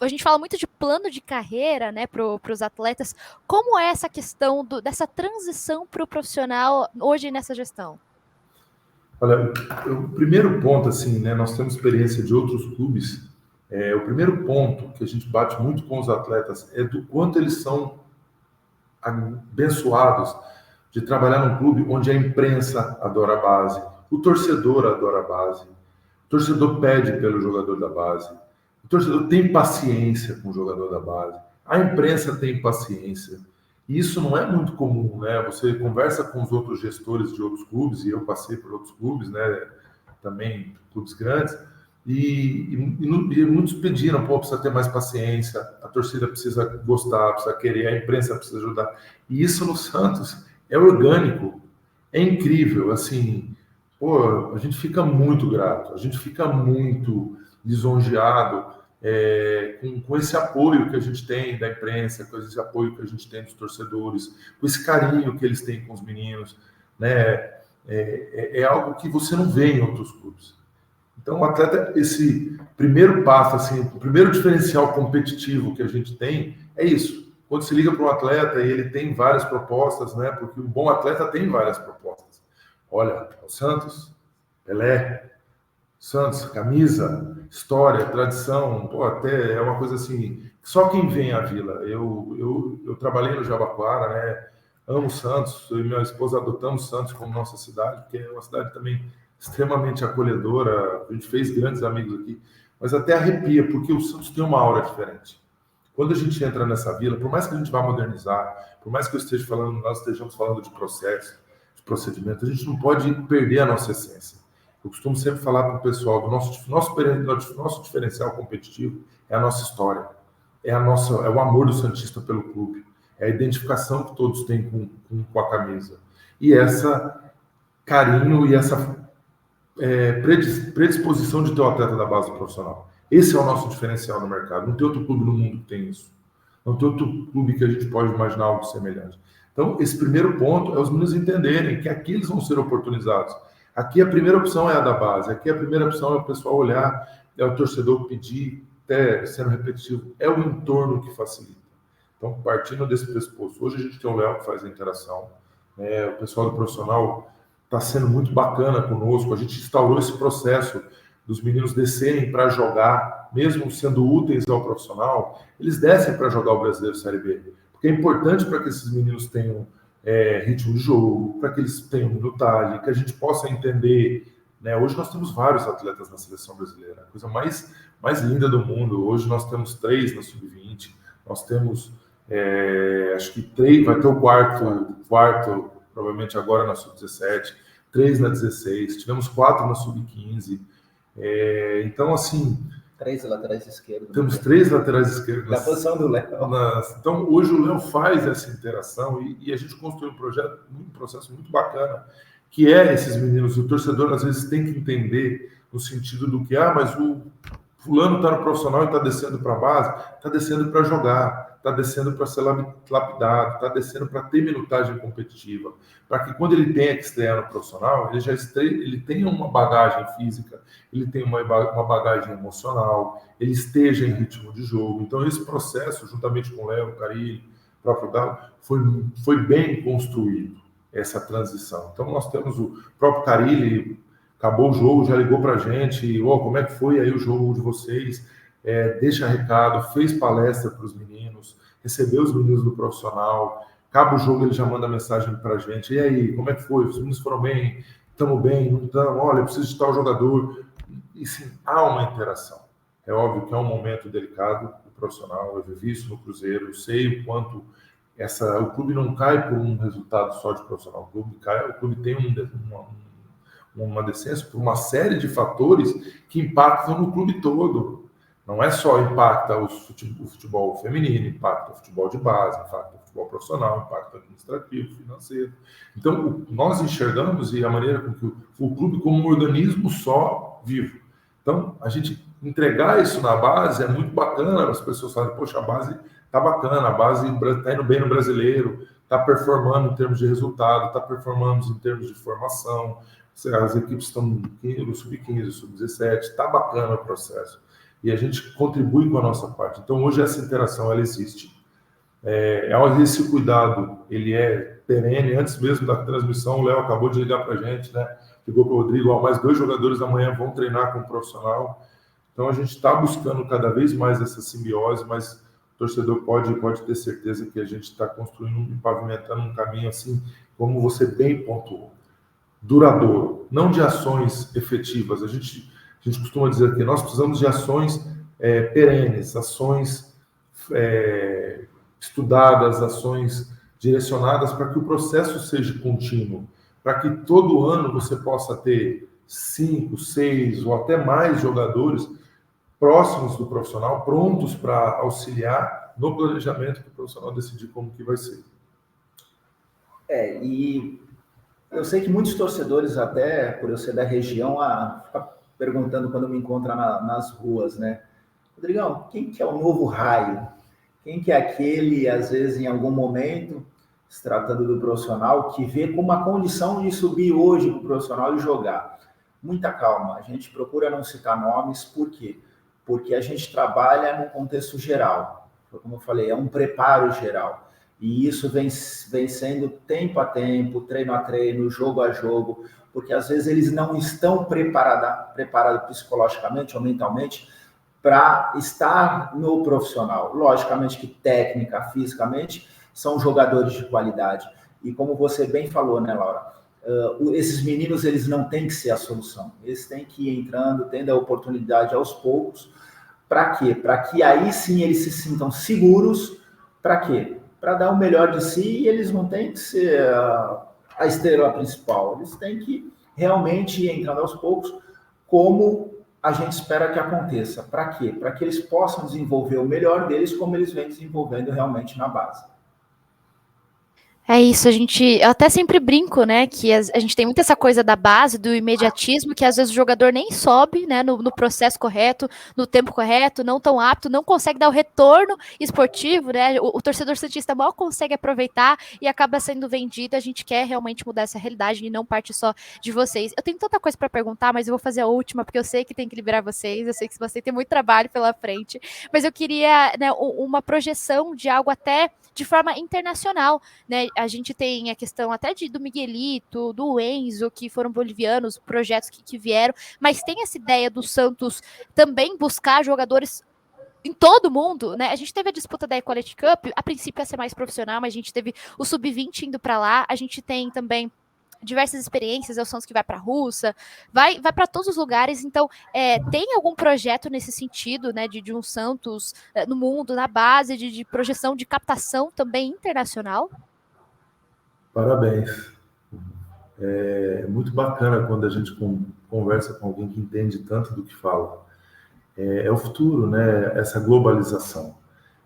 a gente fala muito de plano de carreira, né, para os atletas? Como é essa questão dessa transição para o profissional hoje nessa gestão? Olha, o primeiro ponto, assim, né, nós temos experiência de outros clubes. O primeiro ponto que a gente bate muito com os atletas é do quanto eles são abençoados de trabalhar num clube onde a imprensa adora a base, o torcedor adora a base, o torcedor pede pelo jogador da base, o torcedor tem paciência com o jogador da base, a imprensa tem paciência. E isso não é muito comum, né? Você conversa com os outros gestores de outros clubes, e eu passei por outros clubes, né? Também clubes grandes, e muitos pediram, precisa ter mais paciência, a torcida precisa gostar, precisa querer, a imprensa precisa ajudar. E isso no Santos é orgânico, é incrível, assim, a gente fica muito grato, a gente fica muito lisonjeado com esse apoio que a gente tem da imprensa, com esse apoio que a gente tem dos torcedores, com esse carinho que eles têm com os meninos, né? É algo que você não vê em outros clubes. Então, o atleta, esse primeiro passo, assim, o primeiro diferencial competitivo que a gente tem é isso. Quando se liga para um atleta e ele tem várias propostas, né? Porque um bom atleta tem várias propostas. Olha, o Santos, Pelé, Santos, camisa, história, tradição, pô, até é uma coisa assim, só quem vem à Vila. Eu trabalhei no Jabaquara, né? Amo Santos, eu e minha esposa adotamos Santos como nossa cidade, porque é uma cidade também extremamente acolhedora, a gente fez grandes amigos aqui, mas até arrepia, porque o Santos tem uma aura diferente. Quando a gente entra nessa vila, por mais que a gente vá modernizar, por mais que nós estejamos falando de processo, de procedimento, a gente não pode perder a nossa essência. Eu costumo sempre falar para o pessoal do nosso diferencial competitivo é a nossa história, é o amor do Santista pelo clube, é a identificação que todos têm com a camisa e essa carinho e essa predisposição de ter o atleta da base profissional. Esse é o nosso diferencial no mercado. Não tem outro clube no mundo que tem isso. Não tem outro clube que a gente pode imaginar algo semelhante. Então, esse primeiro ponto é os meninos entenderem que aqui eles vão ser oportunizados. Aqui a primeira opção é a da base. Aqui a primeira opção é o pessoal olhar, é o torcedor pedir, até sendo repetitivo, é o entorno que facilita. Então, partindo desse pressuposto, hoje a gente tem o Léo que faz a interação, o pessoal do profissional está sendo muito bacana conosco. A gente instaurou esse processo dos meninos descerem para jogar, mesmo sendo úteis ao profissional, eles descem para jogar o Brasileiro Série B. Porque é importante para que esses meninos tenham ritmo de jogo, para que eles tenham minutagem, que a gente possa entender. Né? Hoje nós temos vários atletas na seleção brasileira, a coisa mais linda do mundo. Hoje nós temos 3 na Sub-20, nós temos, acho que 3, vai ter o quarto provavelmente agora na Sub-17, 3 na 16, tivemos 4 na Sub-15. Então, assim... 3 laterais esquerdos. Temos 3 laterais esquerdos. Na posição do Léo. Então, hoje o Léo faz essa interação e a gente construiu um processo muito bacana, que é esses meninos. O torcedor, às vezes, tem que entender no sentido do que, mas o fulano está no profissional e está descendo para a base, está descendo para jogar, está descendo para ser lapidado, está descendo para ter minutagem competitiva, para que quando ele tenha que estrear no profissional, ele tenha uma bagagem física, ele tenha uma bagagem emocional, ele esteja em ritmo de jogo. Então, esse processo, juntamente com o Léo, o Carilli, o próprio Dado, foi bem construído, essa transição. Então, nós temos o próprio Carilli, acabou o jogo, já ligou para a gente, como é que foi aí o jogo de vocês? Deixa recado, fez palestra para os meninos, recebeu os meninos do profissional, acaba o jogo, ele já manda mensagem para a gente, e aí, como é que foi? Os meninos foram bem? Estamos bem? Não estamos? Olha, eu preciso de tal jogador. E sim, há uma interação. É óbvio que é um momento delicado do profissional, eu vivi isso no Cruzeiro, eu sei o quanto o clube não cai por um resultado só de profissional, o clube tem uma decência por uma série de fatores que impactam no clube todo. Não é só impacta o futebol feminino, impacta o futebol de base, impacta o futebol profissional, impacta o administrativo, financeiro. Então, nós enxergamos e a maneira com que o clube como um organismo só vivo. Então, a gente entregar isso na base é muito bacana, as pessoas falam, poxa, a base está bacana, a base está indo bem no brasileiro, está performando em termos de resultado, está performando em termos de formação, as equipes estão no sub-15, sub-17, está bacana o processo. E a gente contribui com a nossa parte. Então, hoje, essa interação, ela existe. Esse cuidado, ele é perene. Antes mesmo da transmissão, o Léo acabou de ligar para a gente, né? Ligou para o Rodrigo, mais 2 jogadores amanhã vão treinar com o profissional. Então, a gente está buscando cada vez mais essa simbiose, mas o torcedor pode ter certeza que a gente está construindo e pavimentando um caminho assim, como você bem pontuou, duradouro, não de ações efetivas. A gente costuma dizer que nós precisamos de ações perenes, ações estudadas, ações direcionadas para que o processo seja contínuo, para que todo ano você possa ter 5, 6 ou até mais jogadores próximos do profissional, prontos para auxiliar no planejamento que o profissional decidir como que vai ser. E eu sei que muitos torcedores, até por eu ser da região, ficam perguntando quando me encontram nas ruas, né? Rodrigão, quem que é o novo Raio? Quem que é aquele, às vezes, em algum momento, se tratando do profissional, que vê como uma condição de subir hoje para o profissional e jogar? Muita calma, a gente procura não citar nomes, por quê? Porque a gente trabalha no contexto geral. Como eu falei, é um preparo geral. E isso vem sendo tempo a tempo, treino a treino, jogo a jogo, porque às vezes eles não estão preparados psicologicamente ou mentalmente para estar no profissional. Logicamente que técnica, fisicamente, são jogadores de qualidade. E como você bem falou, né, Laura? Esses meninos, eles não têm que ser a solução. Eles têm que ir entrando, tendo a oportunidade aos poucos. Para quê? Para que aí sim eles se sintam seguros. Para quê? Para dar o melhor de si, e eles não têm que ser a estrela principal. Eles têm que realmente ir entrando aos poucos, como a gente espera que aconteça. Para quê? Para que eles possam desenvolver o melhor deles, como eles vêm desenvolvendo realmente na base. É isso, eu até sempre brinco, né, que a gente tem muito essa coisa da base, do imediatismo, que às vezes o jogador nem sobe, né, no processo correto, no tempo correto, não tão apto, não consegue dar o retorno esportivo, né, o torcedor santista mal consegue aproveitar e acaba sendo vendido. A gente quer realmente mudar essa realidade e não parte só de vocês. Eu tenho tanta coisa para perguntar, mas eu vou fazer a última, porque eu sei que tem que liberar vocês, eu sei que você tem muito trabalho pela frente, mas eu queria, né, uma projeção de algo até de forma internacional, né? A gente tem a questão até do Miguelito, do Enzo, que foram bolivianos, projetos que vieram, mas tem essa ideia do Santos também buscar jogadores em todo mundo, né? A gente teve a disputa da Equality Cup, a princípio ia ser mais profissional, mas a gente teve o Sub-20 indo para lá, a gente tem também diversas experiências, é o Santos que vai para a Rússia, vai para todos os lugares. Então, tem algum projeto nesse sentido, né, de um Santos no mundo, na base de projeção, de captação também internacional? Parabéns. É muito bacana quando a gente conversa com alguém que entende tanto do que fala. É o futuro, né? Essa globalização.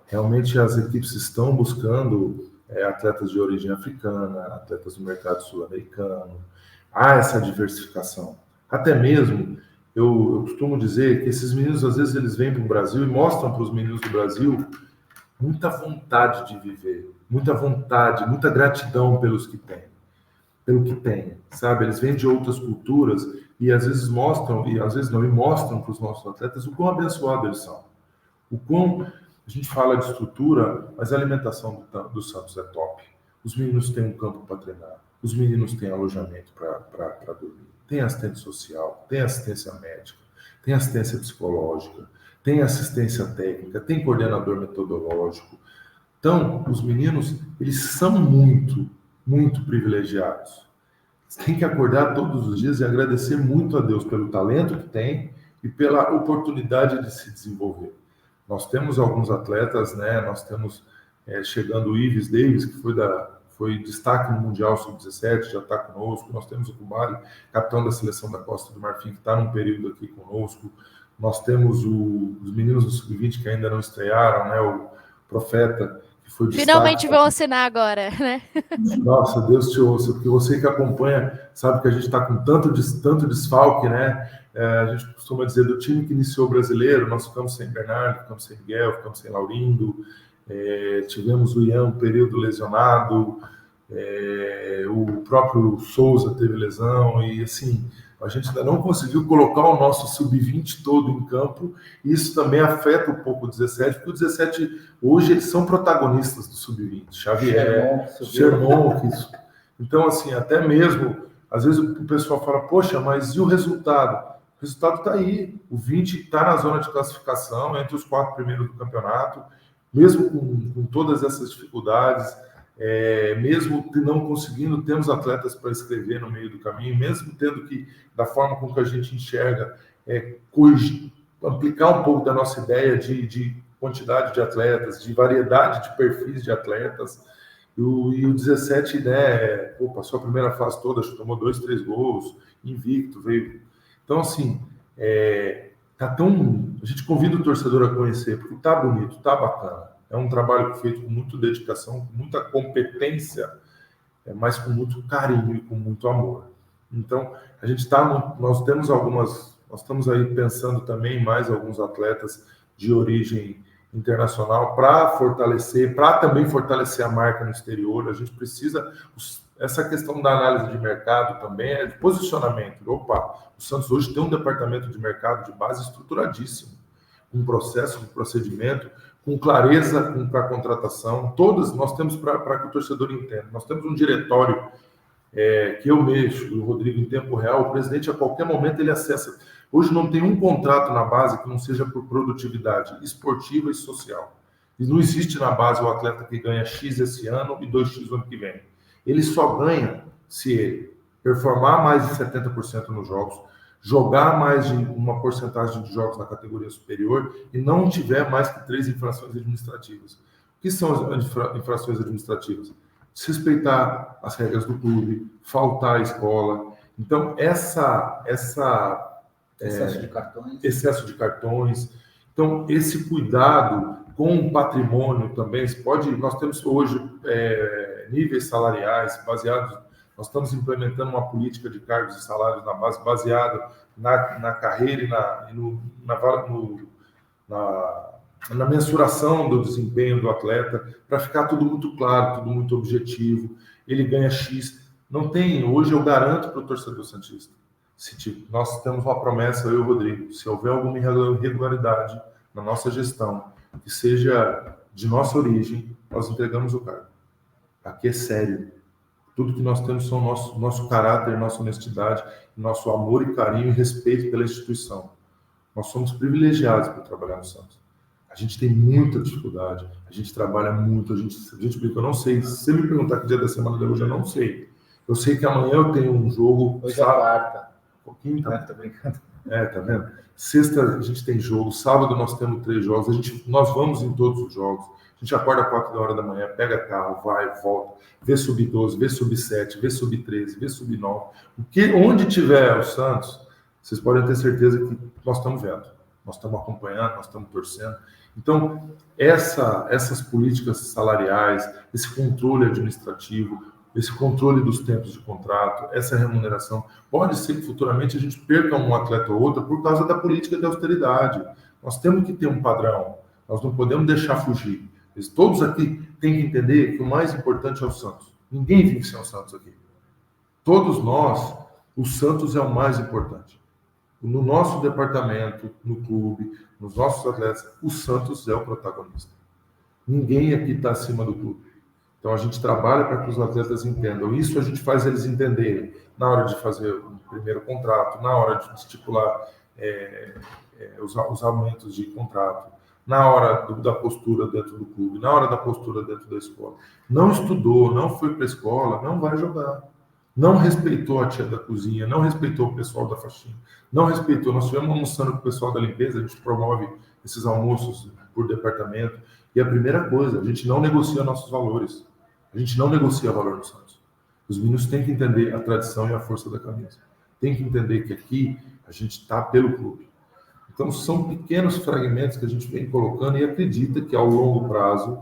Realmente as equipes estão buscando atletas de origem africana, atletas do mercado sul-americano. Há essa diversificação. Até mesmo, eu costumo dizer que esses meninos, às vezes, eles vêm para o Brasil e mostram para os meninos do Brasil muita vontade de viver, muita vontade, muita gratidão pelo que tem, sabe? Eles vêm de outras culturas e às vezes mostram, e às vezes não, e mostram para os nossos atletas o quão abençoados eles são. O quão a gente fala de estrutura, mas a alimentação do Santos é top. Os meninos têm um campo para treinar, os meninos têm alojamento para dormir, tem assistente social, tem assistência médica, tem assistência psicológica, tem assistência técnica, tem coordenador metodológico. Então, os meninos, eles são muito, muito privilegiados. Tem que acordar todos os dias e agradecer muito a Deus pelo talento que tem e pela oportunidade de se desenvolver. Nós temos alguns atletas, né? Nós temos chegando o Ives Davis, que foi destaque no Mundial Sub-17, já está conosco. Nós temos o Kubali, capitão da seleção da Costa do Marfim, que está num período aqui conosco. Nós temos os meninos do Sub-20 que ainda não estrearam, né? O Profeta, que foi destaque. Finalmente vão assinar agora, né? Nossa, Deus te ouça, porque você que acompanha sabe que a gente está com tanto desfalque, né? A gente costuma dizer do time que iniciou o brasileiro, nós ficamos sem Bernardo, ficamos sem Miguel, ficamos sem Laurindo, tivemos o Ian um período lesionado, o próprio Souza teve lesão, e assim, a gente ainda não conseguiu colocar o nosso Sub-20 todo em campo, e isso também afeta um pouco o 17, porque o 17, hoje, eles são protagonistas do Sub-20, Xavier, Sherman, então, assim, até mesmo, às vezes o pessoal fala, poxa, mas e o resultado? O resultado está aí, o 20 está na zona de classificação, entre os 4 primeiros do campeonato, mesmo com todas essas dificuldades, mesmo não conseguindo, temos atletas para escrever no meio do caminho, mesmo tendo que, da forma com que a gente enxerga, aplicar um pouco da nossa ideia de quantidade de atletas, de variedade de perfis de atletas, e o 17, né, passou a primeira fase toda, tomou 2, 3 gols, invicto, veio. Então, assim, a gente convida o torcedor a conhecer, porque tá bonito, tá bacana. É um trabalho feito com muita dedicação, com muita competência, mas com muito carinho e com muito amor. Então, nós estamos aí pensando também em mais alguns atletas de origem internacional para também fortalecer a marca no exterior. A gente precisa, essa questão da análise de mercado também de posicionamento. O Santos hoje tem um departamento de mercado de base estruturadíssimo, um processo, um procedimento, com clareza para a contratação. Todas nós temos, para que o torcedor entenda, nós temos um diretório que eu mexo, e o Rodrigo em tempo real, o presidente a qualquer momento ele acessa. Hoje não tem um contrato na base que não seja por produtividade esportiva e social. E não existe na base o atleta que ganha X esse ano e 2X no ano que vem. Ele só ganha se ele performar mais de 70% nos jogos, jogar mais de uma porcentagem de jogos na categoria superior e não tiver mais que 3 infrações administrativas. O que são as infrações administrativas? Desrespeitar as regras do clube, faltar à escola. Então, excesso de cartões. Então, esse cuidado com o patrimônio também, nós temos hoje níveis salariais baseados. Nós estamos implementando uma política de cargos e salários na base baseada na carreira e na mensuração do desempenho do atleta, para ficar tudo muito claro, tudo muito objetivo. Ele ganha X. Não tem, hoje eu garanto para o torcedor santista, nós temos uma promessa, eu e o Rodrigo, se houver alguma irregularidade na nossa gestão, que seja de nossa origem, nós entregamos o cargo. Aqui é sério. Tudo que nós temos são nosso caráter, nossa honestidade, nosso amor e carinho e respeito pela instituição. Nós somos privilegiados por trabalhar no Santos. A gente tem muita dificuldade, a gente trabalha muito, a gente brinca, eu não sei. Se você me perguntar que dia da semana de hoje, eu não sei. Eu sei que amanhã eu tenho um jogo. Hoje é quarta. Quinta. Tô brincando. Tá vendo? Sexta a gente tem jogo, sábado nós temos 3 jogos, nós vamos em todos os jogos. A gente acorda 4 horas da manhã, pega carro, vai, volta, vê sub-12, vê sub-7, vê sub-13, vê sub-9. Onde tiver o Santos, vocês podem ter certeza que nós estamos vendo. Nós estamos acompanhando, nós estamos torcendo. Então, essas políticas salariais, esse controle administrativo, esse controle dos tempos de contrato, essa remuneração, pode ser que futuramente a gente perca um atleta ou outro por causa da política de austeridade. Nós temos que ter um padrão, nós não podemos deixar fugir. Todos aqui têm que entender que o mais importante é o Santos. Ninguém vive sem o Santos aqui. Todos nós, o Santos é o mais importante. No nosso departamento, no clube, nos nossos atletas, o Santos é o protagonista. Ninguém aqui está acima do clube. Então a gente trabalha para que os atletas entendam. Isso a gente faz eles entenderem na hora de fazer o primeiro contrato, na hora de estipular os aumentos de contrato, na hora da postura dentro do clube, na hora da postura dentro da escola. Não estudou, não foi para a escola, não vai jogar. Não respeitou a tia da cozinha, não respeitou o pessoal da faxina, não respeitou. Nós estivemos almoçando com o pessoal da limpeza, a gente promove esses almoços por departamento. E a primeira coisa, a gente não negocia nossos valores. A gente não negocia valor no Santos. Os meninos têm que entender a tradição e a força da camisa. Tem que entender que aqui a gente está pelo clube. Então, são pequenos fragmentos que a gente vem colocando e acredita que, ao longo prazo,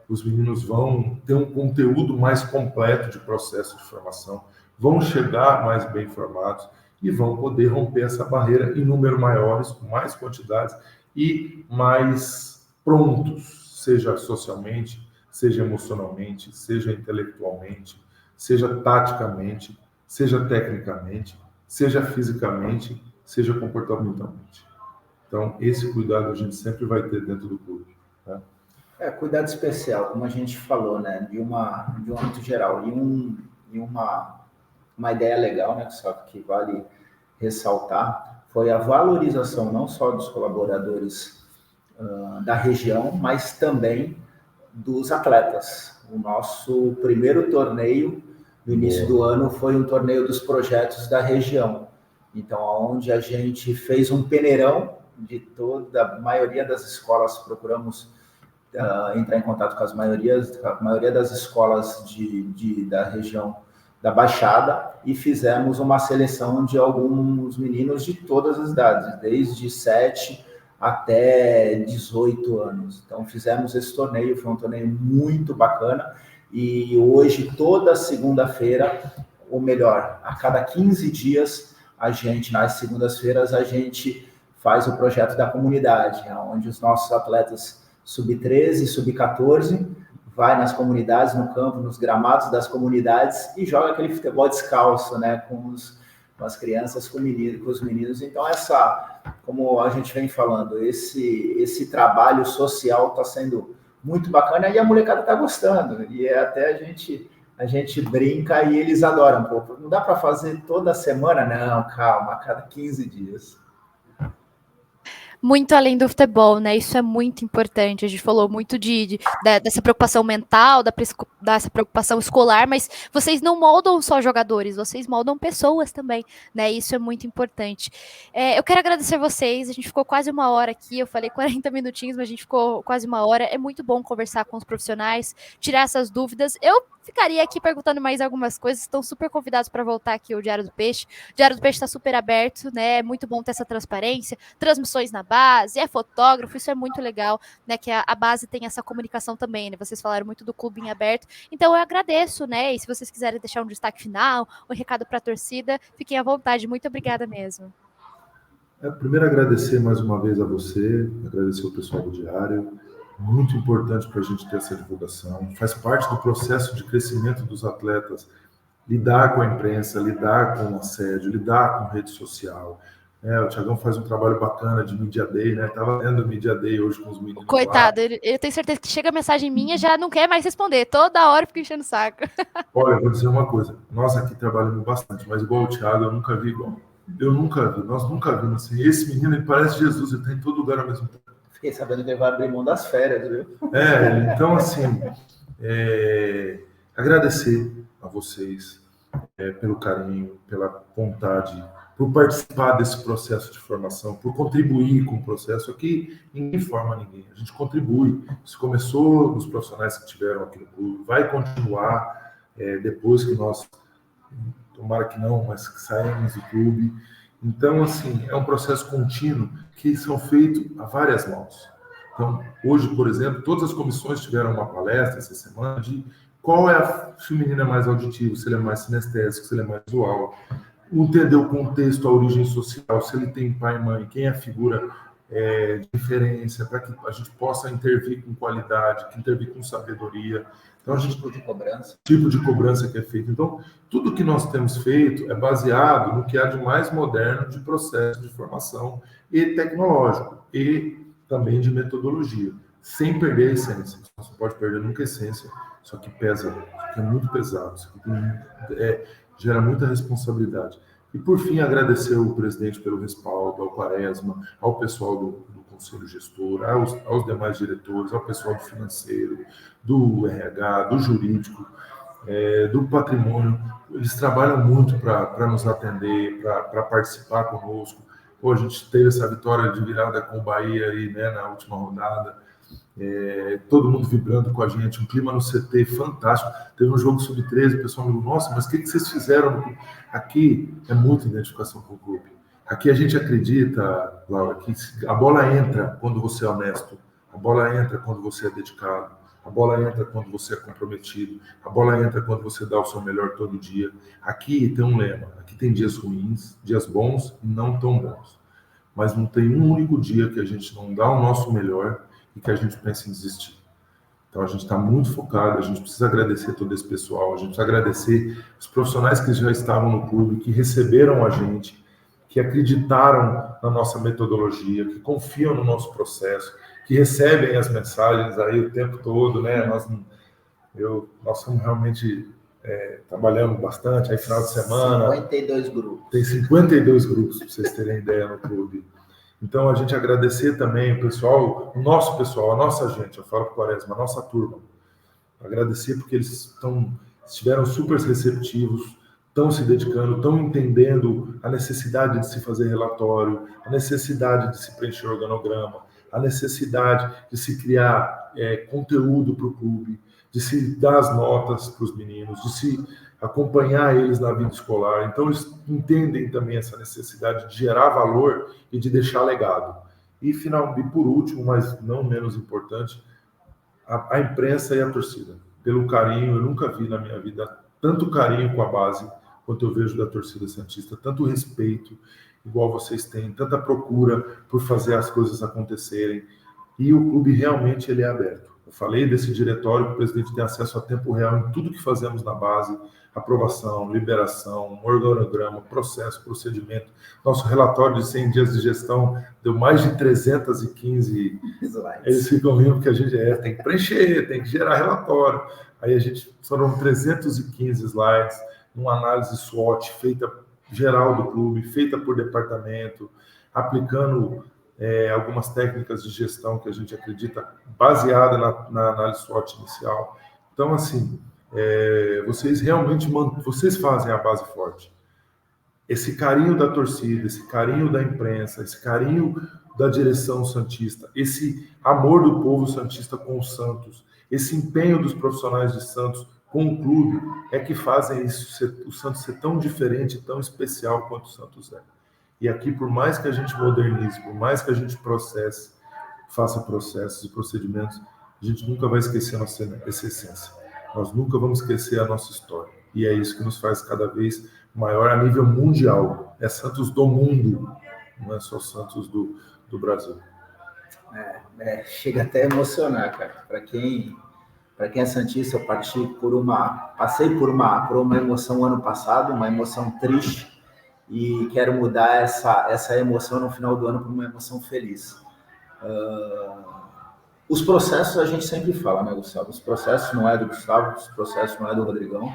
os meninos vão ter um conteúdo mais completo de processo de formação, vão chegar mais bem formados e vão poder romper essa barreira em número maiores, com mais quantidades e mais prontos, seja socialmente, seja emocionalmente, seja intelectualmente, seja taticamente, seja tecnicamente, seja fisicamente, seja comportamentalmente. Então, esse cuidado a gente sempre vai ter dentro do clube. Né? Cuidado especial, como a gente falou, né, de um âmbito geral. E uma ideia legal, né, que vale ressaltar, foi a valorização não só dos colaboradores da região, mas também dos atletas. O nosso primeiro torneio no início do ano foi um torneio dos projetos da região. Então, onde a gente fez um peneirão de toda a maioria das escolas, procuramos entrar em contato com a maioria das escolas da região da Baixada e fizemos uma seleção de alguns meninos de todas as idades, desde 7 até 18 anos. Então, fizemos esse torneio, foi um torneio muito bacana e hoje, toda segunda-feira, ou melhor, a cada 15 dias, nas segundas-feiras, a gente faz o projeto da comunidade, onde os nossos atletas sub-13, sub-14, vai nas comunidades, no campo, nos gramados das comunidades e joga aquele futebol descalço, né, com as crianças, com os meninos. Então, como a gente vem falando, esse trabalho social está sendo muito bacana e a molecada está gostando. E até a gente brinca e eles adoram. Pô, não dá para fazer toda semana? Não, calma, a cada 15 dias. Muito além do futebol, né? Isso é muito importante. A gente falou muito dessa preocupação mental, dessa preocupação escolar, mas vocês não moldam só jogadores, vocês moldam pessoas também, né? Isso é muito importante. Eu quero agradecer vocês. A gente ficou quase uma hora aqui. Eu falei 40 minutinhos, mas a gente ficou quase uma hora. É muito bom conversar com os profissionais, tirar essas dúvidas. Eu ficaria aqui perguntando mais algumas coisas. Estão super convidados para voltar aqui ao Diário do Peixe. O Diário do Peixe está super aberto, né? É muito bom ter essa transparência, transmissões na base, é fotógrafo, isso é muito legal, né? Que a base tem essa comunicação também, né? Vocês falaram muito do clube em aberto, então eu agradeço, né? E se vocês quiserem deixar um destaque final, um recado para a torcida, fiquem à vontade. Muito obrigada mesmo. Primeiro, agradecer mais uma vez a você, agradecer o pessoal do Diário. Muito importante para a gente ter essa divulgação. Faz parte do processo de crescimento dos atletas lidar com a imprensa, lidar com o assédio, lidar com rede social. O Thiagão faz um trabalho bacana de Media Day, né? Estava lendo Media Day hoje com os meninos. Coitado, eu tenho certeza que chega mensagem minha já não quer mais responder. Toda hora fica enchendo o saco. Olha, vou dizer uma coisa. Nós aqui trabalhamos bastante, mas igual o Thiago, eu nunca vi igual. Nós nunca vimos assim. Esse menino, ele parece Jesus, ele está em todo lugar ao mesmo tempo. Fiquei sabendo que ele vai abrir mão das férias, viu? Então, assim, agradecer a vocês pelo carinho, pela vontade, por participar desse processo de formação, por contribuir com o processo. Aqui, ninguém forma ninguém, a gente contribui. Isso começou nos profissionais que tiveram aqui no clube, vai continuar depois que nós, tomara que não, mas que saímos do clube. Então, assim, é um processo contínuo que são feitos a várias mãos. Então, hoje, por exemplo, todas as comissões tiveram uma palestra essa semana de qual se o menino é mais auditivo, se ele é mais sinestésico, se ele é mais visual, entender o contexto, a origem social, se ele tem pai e mãe, quem é a figura de referência, para que a gente possa intervir com qualidade, intervir com sabedoria. Então, tipo de cobrança que é feito. Então, tudo que nós temos feito é baseado no que há de mais moderno de processo de formação e tecnológico, e também de metodologia, sem perder a essência. Você não pode perder nunca a essência, só que pesa, isso aqui é muito pesado, isso aqui gera muita responsabilidade. E, por fim, agradecer ao presidente pelo respaldo, ao Quaresma, ao pessoal do Conselho Gestor, aos demais diretores, ao pessoal do financeiro, do RH, do jurídico, do patrimônio. Eles trabalham muito para nos atender, para participar conosco. Pô, a gente teve essa vitória de virada com o Bahia aí, né, na última rodada. Todo mundo vibrando com a gente, um clima no CT fantástico. Teve um jogo sub-13, o pessoal me falou, nossa, mas o que vocês fizeram? Aqui é muita identificação com o clube. Aqui a gente acredita, Laura, que a bola entra quando você é honesto, a bola entra quando você é dedicado, a bola entra quando você é comprometido, a bola entra quando você dá o seu melhor todo dia. Aqui tem um lema, aqui tem dias ruins, dias bons e não tão bons. Mas não tem um único dia que a gente não dá o nosso melhor e que a gente pensa em desistir. Então, a gente está muito focado, a gente precisa agradecer todo esse pessoal, a gente precisa agradecer os profissionais que já estavam no clube, que receberam a gente, que acreditaram na nossa metodologia, que confiam no nosso processo, que recebem as mensagens aí o tempo todo, né? Nós estamos realmente trabalhando bastante, aí final de semana... 52 grupos. Tem 52 grupos, para vocês terem ideia, no clube. Então, a gente agradecer também o pessoal, o nosso pessoal, a nossa gente, eu falo para o Quaresma, a nossa turma. Agradecer porque eles estiveram super receptivos, estão se dedicando, estão entendendo a necessidade de se fazer relatório, a necessidade de se preencher organograma, a necessidade de se criar conteúdo para o clube, de se dar as notas para os meninos, de se acompanhar eles na vida escolar. Então, eles entendem também essa necessidade de gerar valor e de deixar legado. E por último, mas não menos importante, a imprensa e a torcida. Pelo carinho, eu nunca vi na minha vida tanto carinho com a base quanto eu vejo da torcida santista, tanto respeito, igual vocês têm, tanta procura por fazer as coisas acontecerem. E o clube realmente ele é aberto. Eu falei desse diretório que o presidente tem acesso a tempo real em tudo que fazemos na base, aprovação, liberação, organograma, processo, procedimento. Nosso relatório de 100 dias de gestão deu mais de 315 slides. Eles ficam rindo porque a gente tem que preencher, tem que gerar relatório. Aí foram 315 slides, uma análise SWOT feita geral do clube, feita por departamento, aplicando algumas técnicas de gestão que a gente acredita baseada na análise SWOT inicial. Então, assim, vocês realmente vocês fazem a base forte. Esse carinho da torcida, esse carinho da imprensa, esse carinho da direção santista, esse amor do povo santista com o Santos, esse empenho dos profissionais de Santos com o clube, é que fazem o Santos ser tão diferente, tão especial quanto o Santos é. E aqui, por mais que a gente modernize, por mais que a gente faça processos e procedimentos, a gente nunca vai esquecer essa essência. Nós nunca vamos esquecer a nossa história. E é isso que nos faz cada vez maior a nível mundial. É Santos do mundo, não é só Santos do Brasil. Chega até a emocionar, cara. Para quem é santista, eu passei por uma emoção ano passado, uma emoção triste, e quero mudar essa emoção no final do ano para uma emoção feliz. Os processos a gente sempre fala, né, Gustavo? Os processos não é do Gustavo, os processos não é do Rodrigão,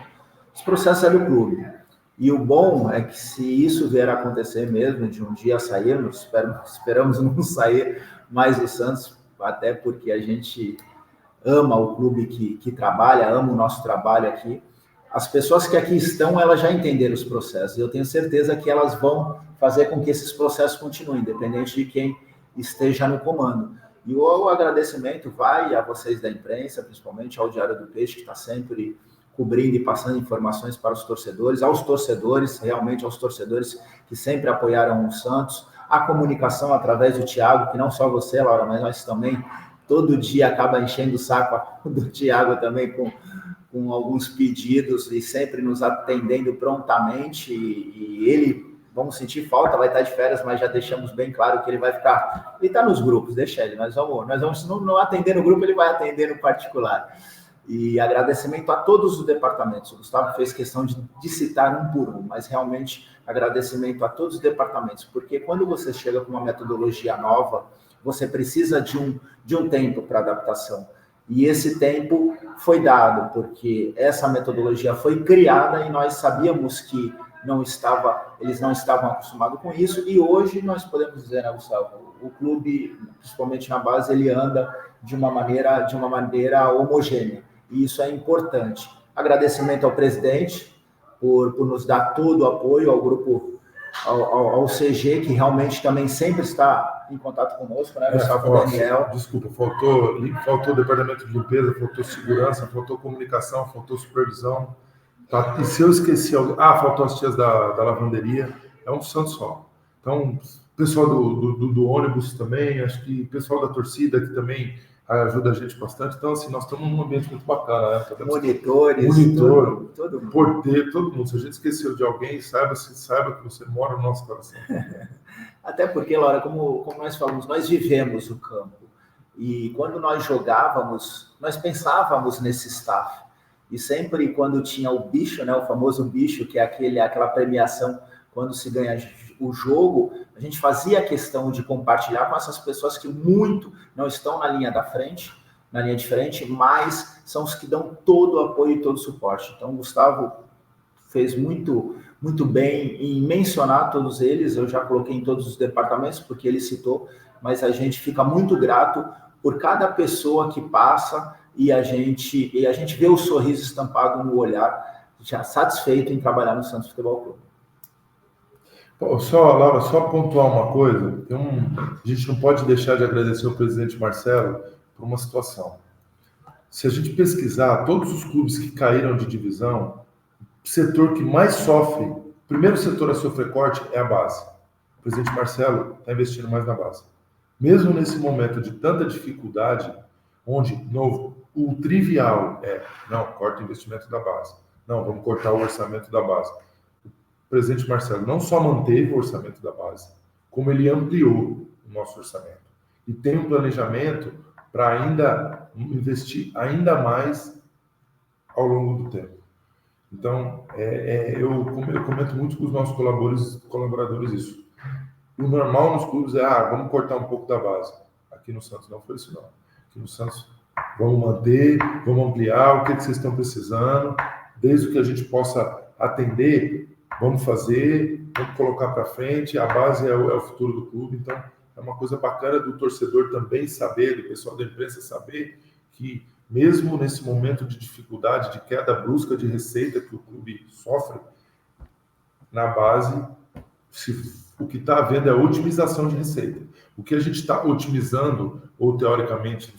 os processos é do clube. E o bom é que se isso vier a acontecer mesmo, de um dia sairmos, esperamos não sair mais do Santos, até porque a gente ama o clube que trabalha, ama o nosso trabalho aqui. As pessoas que aqui estão, elas já entenderam os processos. Eu tenho certeza que elas vão fazer com que esses processos continuem, independente de quem esteja no comando. E o agradecimento vai a vocês da imprensa, principalmente ao Diário do Peixe, que está sempre cobrindo e passando informações para os torcedores, aos torcedores, realmente aos torcedores que sempre apoiaram o Santos, a comunicação através do Thiago, que não só você, Laura, mas nós também, todo dia acaba enchendo o saco do Thiago também com alguns pedidos e sempre nos atendendo prontamente, e ele, vamos sentir falta, vai estar de férias, mas já deixamos bem claro que ele vai ficar, ele está nos grupos, deixa ele, nós vamos não atender no grupo, ele vai atender no particular. E agradecimento a todos os departamentos. O Gustavo fez questão de citar um por um, mas realmente agradecimento a todos os departamentos, porque quando você chega com uma metodologia nova, você precisa de um tempo para adaptação. E esse tempo foi dado, porque essa metodologia foi criada e nós sabíamos que eles não estavam acostumados com isso, e hoje nós podemos dizer, né, Gustavo, o clube, principalmente na base, ele anda de uma maneira homogênea. E isso é importante. Agradecimento ao presidente por nos dar todo o apoio, ao grupo, ao CG, que realmente também sempre está em contato conosco, né, Gustavo? Daniel. Desculpa, faltou departamento de limpeza, faltou segurança, faltou comunicação, faltou supervisão. Tá? E se eu esqueci algo... faltou as tias da lavanderia. É um Santos só. Então, pessoal do ônibus também, acho que pessoal da torcida que também ajuda a gente bastante. Então, assim, nós estamos num ambiente muito bacana, né? Monitor, porteiro, todo mundo. Se a gente esqueceu de alguém, saiba que você mora no nosso coração. Até porque, Laura, como nós falamos, nós vivemos o campo. E quando nós jogávamos, nós pensávamos nesse staff. E sempre quando tinha o bicho, né, o famoso bicho, que é aquela premiação quando se ganha o jogo, a gente fazia questão de compartilhar com essas pessoas que muito não estão na linha da frente, na linha de frente, mas são os que dão todo o apoio e todo o suporte. Então, o Gustavo fez muito, muito bem em mencionar todos eles, eu já coloquei em todos os departamentos, porque ele citou, mas a gente fica muito grato por cada pessoa que passa e a gente vê o sorriso estampado no olhar, já satisfeito em trabalhar no Santos Futebol Clube. Laura, só pontuar uma coisa, a gente não pode deixar de agradecer ao presidente Marcelo por uma situação. Se a gente pesquisar todos os clubes que caíram de divisão, o setor que mais sofre, o primeiro setor a sofrer corte é a base. O presidente Marcelo está investindo mais na base. Mesmo nesse momento de tanta dificuldade, onde, novo, o trivial não, corta o investimento da base. Não, vamos cortar o orçamento da base. O presidente Marcelo não só manteve o orçamento da base, como ele ampliou o nosso orçamento. E tem um planejamento para ainda investir ainda mais ao longo do tempo. Então, eu comento muito com os nossos colaboradores isso. O normal nos clubes é, vamos cortar um pouco da base. Aqui no Santos não foi isso, não. Aqui no Santos, vamos manter, vamos ampliar o que vocês estão precisando, desde o que a gente possa atender, vamos fazer, vamos colocar para frente, a base é o futuro do clube, então é uma coisa bacana do torcedor também saber, do pessoal da imprensa saber que mesmo nesse momento de dificuldade, de queda brusca de receita que o clube sofre, na base, o que está havendo é a otimização de receita. O que a gente está otimizando, ou teoricamente,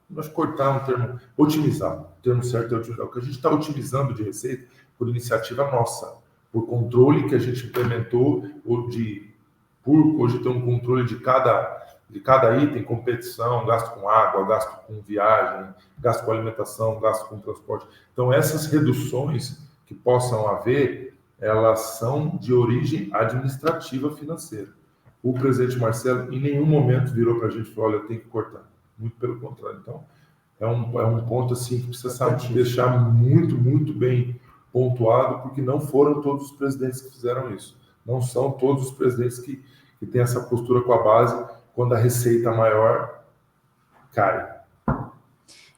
nós cortar um termo, otimizar, o termo certo é otimizar. O que a gente está otimizando de receita por iniciativa nossa, por controle que a gente implementou, hoje tem um controle de cada item, competição, gasto com água, gasto com viagem, gasto com alimentação, gasto com transporte. Então, essas reduções que possam haver, elas são de origem administrativa financeira. O presidente Marcelo em nenhum momento virou para a gente e falou, olha, eu tenho que cortar. Muito pelo contrário. Então, é um ponto assim que precisa deixar muito, muito bem pontuado, porque não foram todos os presidentes que fizeram isso. Não são todos os presidentes que têm essa postura com a base, quando a receita maior cai.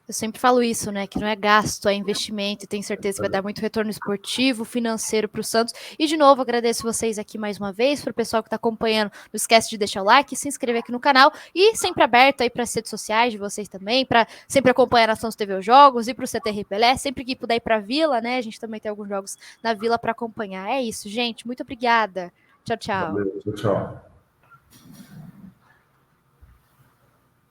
Eu sempre falo isso, né? Que não é gasto, é investimento, e tenho certeza que vai dar muito retorno esportivo, financeiro para o Santos. E, de novo, agradeço vocês aqui mais uma vez. Para o pessoal que está acompanhando, não esquece de deixar o like, se inscrever aqui no canal e sempre aberto aí para as redes sociais de vocês também, para sempre acompanhar a Santos TV os jogos e para o CTR Pelé, sempre que puder ir para a Vila, né? A gente também tem alguns jogos na Vila para acompanhar. É isso, gente. Muito obrigada. Tchau, tchau. Valeu, tchau.